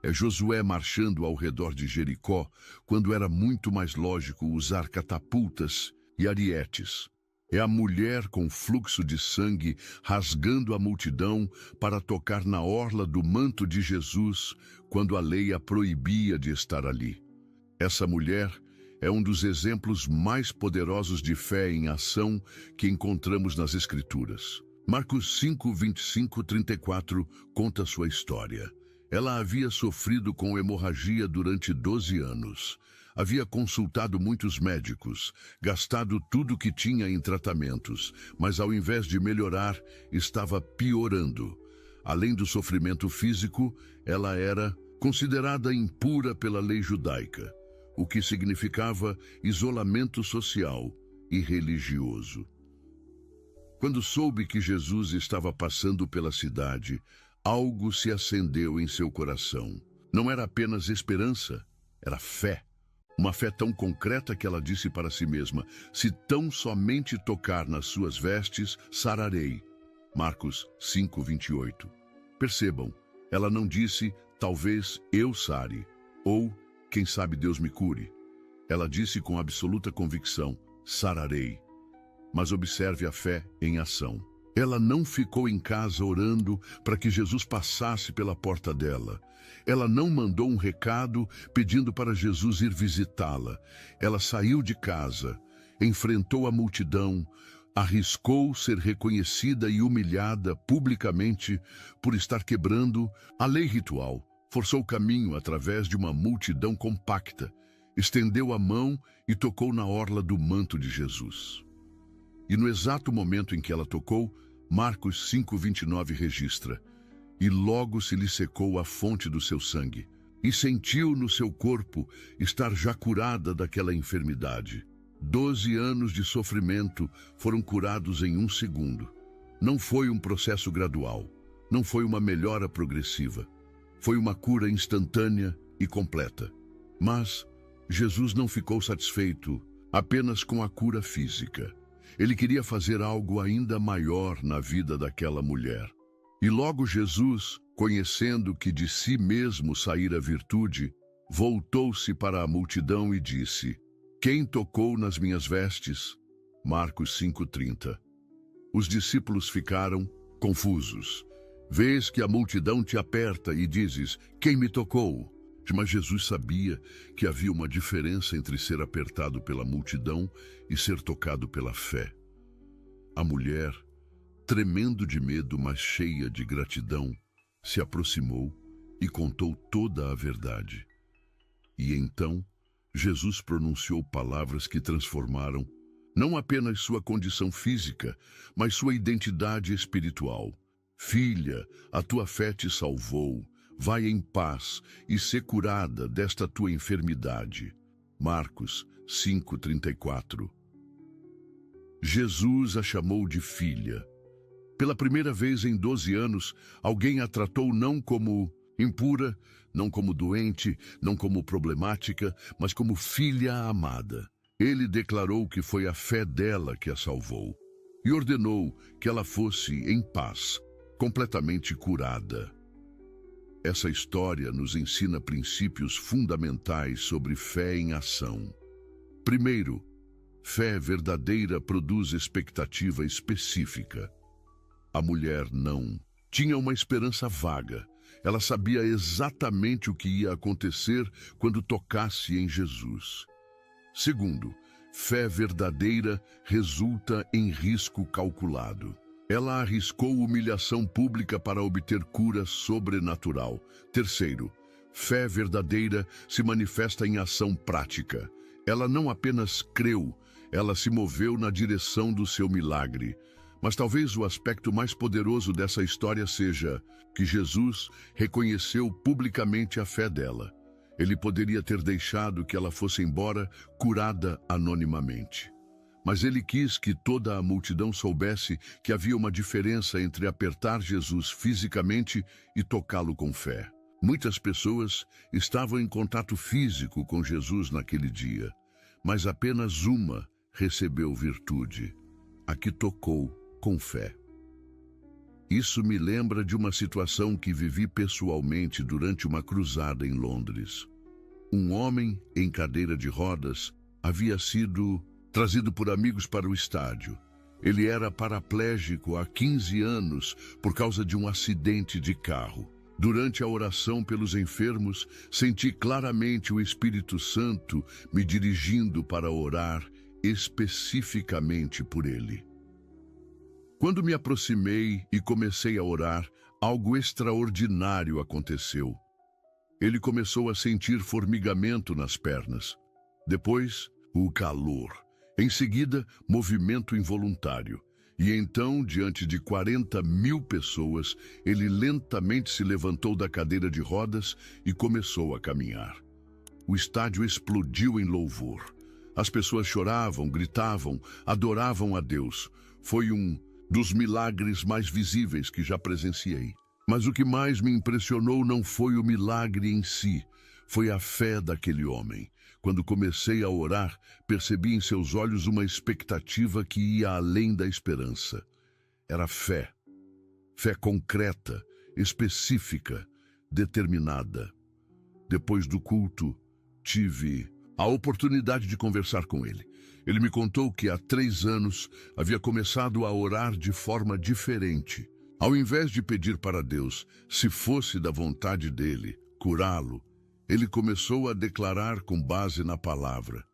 É Josué marchando ao redor de Jericó quando era muito mais lógico usar catapultas e arietes. É a mulher com fluxo de sangue rasgando a multidão para tocar na orla do manto de Jesus quando a lei a proibia de estar ali. Essa mulher é um dos exemplos mais poderosos de fé em ação que encontramos nas Escrituras. Marcos 5, 25, 34 conta sua história. Ela havia sofrido com hemorragia durante 12 anos. Havia consultado muitos médicos, gastado tudo que tinha em tratamentos, mas ao invés de melhorar, estava piorando. Além do sofrimento físico, ela era considerada impura pela lei judaica, o que significava isolamento social e religioso. Quando soube que Jesus estava passando pela cidade, algo se acendeu em seu coração. Não era apenas esperança, era fé. Uma fé tão concreta que ela disse para si mesma: se tão somente tocar nas suas vestes, sararei. Marcos 5, 28. Percebam, ela não disse, talvez eu sare, ou quem sabe Deus me cure. Ela disse com absoluta convicção, sararei. Mas observe a fé em ação. Ela não ficou em casa orando para que Jesus passasse pela porta dela. Ela não mandou um recado pedindo para Jesus ir visitá-la. Ela saiu de casa, enfrentou a multidão, arriscou ser reconhecida e humilhada publicamente por estar quebrando a lei ritual. Forçou o caminho através de uma multidão compacta, estendeu a mão e tocou na orla do manto de Jesus. E no exato momento em que ela tocou, Marcos 5:29 registra: e logo se lhe secou a fonte do seu sangue, e sentiu no seu corpo estar já curada daquela enfermidade. 12 anos de sofrimento foram curados em 1 segundo. Não foi um processo gradual, não foi uma melhora progressiva. Foi uma cura instantânea e completa. Mas Jesus não ficou satisfeito apenas com a cura física. Ele queria fazer algo ainda maior na vida daquela mulher. E logo Jesus, conhecendo que de si mesmo saíra virtude, voltou-se para a multidão e disse: quem tocou nas minhas vestes? Marcos 5:30. Os discípulos ficaram confusos. Vês que a multidão te aperta e dizes: quem me tocou? Mas Jesus sabia que havia uma diferença entre ser apertado pela multidão e ser tocado pela fé. A mulher, tremendo de medo, mas cheia de gratidão, se aproximou e contou toda a verdade. E então, Jesus pronunciou palavras que transformaram não apenas sua condição física, mas sua identidade espiritual. Filha, a tua fé te salvou. Vai em paz e sê curada desta tua enfermidade. Marcos 5:34. Jesus a chamou de filha. Pela primeira vez em 12 anos, alguém a tratou não como impura, não como doente, não como problemática, mas como filha amada. Ele declarou que foi a fé dela que a salvou e ordenou que ela fosse em paz, completamente curada. Essa história nos ensina princípios fundamentais sobre fé em ação. Primeiro, fé verdadeira produz expectativa específica. A mulher não tinha uma esperança vaga. Ela sabia exatamente o que ia acontecer quando tocasse em Jesus. Segundo, fé verdadeira resulta em risco calculado. Ela arriscou humilhação pública para obter cura sobrenatural. Terceiro, fé verdadeira se manifesta em ação prática. Ela não apenas creu, ela se moveu na direção do seu milagre. Mas talvez o aspecto mais poderoso dessa história seja que Jesus reconheceu publicamente a fé dela. Ele poderia ter deixado que ela fosse embora curada anonimamente. Mas ele quis que toda a multidão soubesse que havia uma diferença entre apertar Jesus fisicamente e tocá-lo com fé. Muitas pessoas estavam em contato físico com Jesus naquele dia, mas apenas uma recebeu virtude, a que tocou com fé. Isso me lembra de uma situação que vivi pessoalmente durante uma cruzada em Londres. Um homem em cadeira de rodas havia sido trazido por amigos para o estádio. Ele era paraplégico há 15 anos por causa de um acidente de carro. Durante a oração pelos enfermos, senti claramente o Espírito Santo me dirigindo para orar especificamente por ele. Quando me aproximei e comecei a orar, algo extraordinário aconteceu. Ele começou a sentir formigamento nas pernas. Depois, o calor. Em seguida, movimento involuntário. E então, diante de 40.000 pessoas, ele lentamente se levantou da cadeira de rodas e começou a caminhar. O estádio explodiu em louvor. As pessoas choravam, gritavam, adoravam a Deus. Foi um dos milagres mais visíveis que já presenciei. Mas o que mais me impressionou não foi o milagre em si, foi a fé daquele homem. Quando comecei a orar, percebi em seus olhos uma expectativa que ia além da esperança. Era fé. Fé concreta, específica, determinada. Depois do culto, tive a oportunidade de conversar com ele. Ele me contou que há 3 anos havia começado a orar de forma diferente. Ao invés de pedir para Deus, se fosse da vontade dele, curá-lo, ele começou a declarar com base na palavra: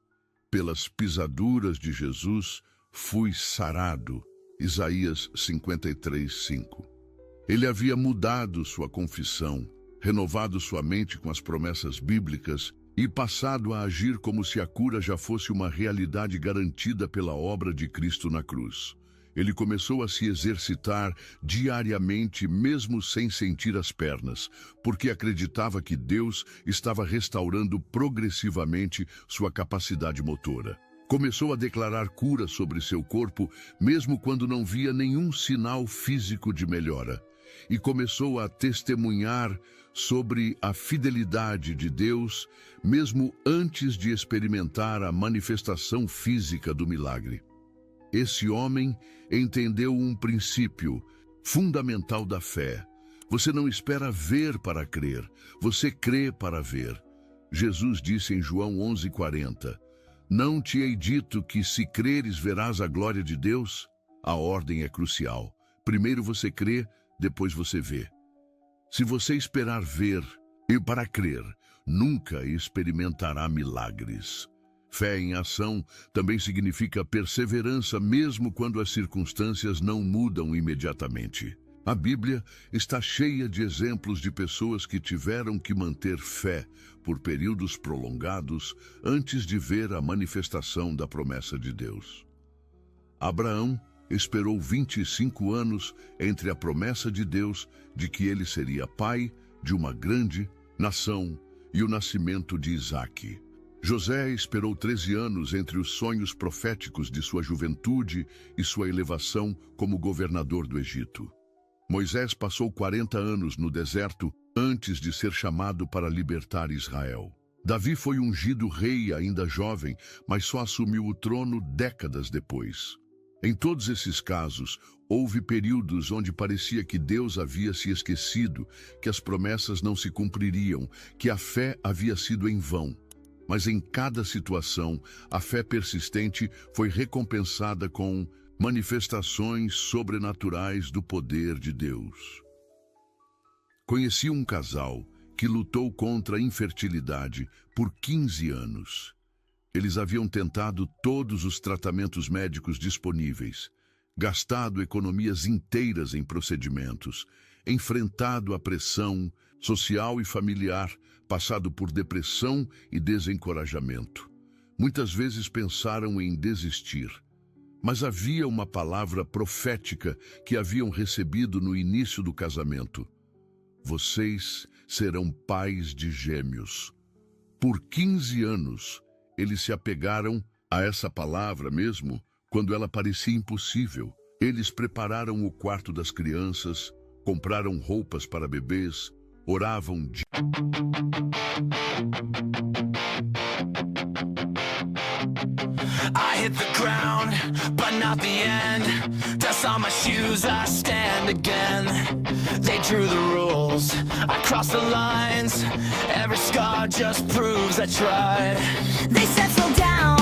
pelas pisaduras de Jesus fui sarado. Isaías 53:5. Ele havia mudado sua confissão, renovado sua mente com as promessas bíblicas e passado a agir como se a cura já fosse uma realidade garantida pela obra de Cristo na cruz. Ele começou a se exercitar diariamente, mesmo sem sentir as pernas, porque acreditava que Deus estava restaurando progressivamente sua capacidade motora. Começou a declarar cura sobre seu corpo, mesmo quando não via nenhum sinal físico de melhora. E começou a testemunhar sobre a fidelidade de Deus, mesmo antes de experimentar a manifestação física do milagre. Esse homem entendeu um princípio fundamental da fé. Você não espera ver para crer, você crê para ver. Jesus disse em João 11:40, não te hei dito que se creres verás a glória de Deus? A ordem é crucial. Primeiro você crê, depois você vê. Se você esperar ver e para crer, nunca experimentará milagres. Fé em ação também significa perseverança mesmo quando as circunstâncias não mudam imediatamente. A Bíblia está cheia de exemplos de pessoas que tiveram que manter fé por períodos prolongados antes de ver a manifestação da promessa de Deus. Abraão esperou 25 anos entre a promessa de Deus de que ele seria pai de uma grande nação e o nascimento de Isaque. José esperou 13 anos entre os sonhos proféticos de sua juventude e sua elevação como governador do Egito. Moisés passou 40 anos no deserto antes de ser chamado para libertar Israel. Davi foi ungido rei ainda jovem, mas só assumiu o trono décadas depois. Em todos esses casos, houve períodos onde parecia que Deus havia se esquecido, que as promessas não se cumpririam, que a fé havia sido em vão. Mas em cada situação, a fé persistente foi recompensada com manifestações sobrenaturais do poder de Deus. Conheci um casal que lutou contra a infertilidade por 15 anos. Eles haviam tentado todos os tratamentos médicos disponíveis, gastado economias inteiras em procedimentos, enfrentado a pressão social e familiar, passado por depressão e desencorajamento. Muitas vezes pensaram em desistir, Mas havia uma palavra profética que haviam recebido no início do casamento. Vocês serão pais de gêmeos. Por 15 anos, eles se apegaram a essa palavra mesmo, quando ela parecia impossível. Eles prepararam o quarto das crianças, compraram roupas para bebês, oravam de... I hit the ground, but not the end. Dust on my shoes, I stand again. They drew the rules, I crossed the lines. Every scar just proves I tried. They said slow down.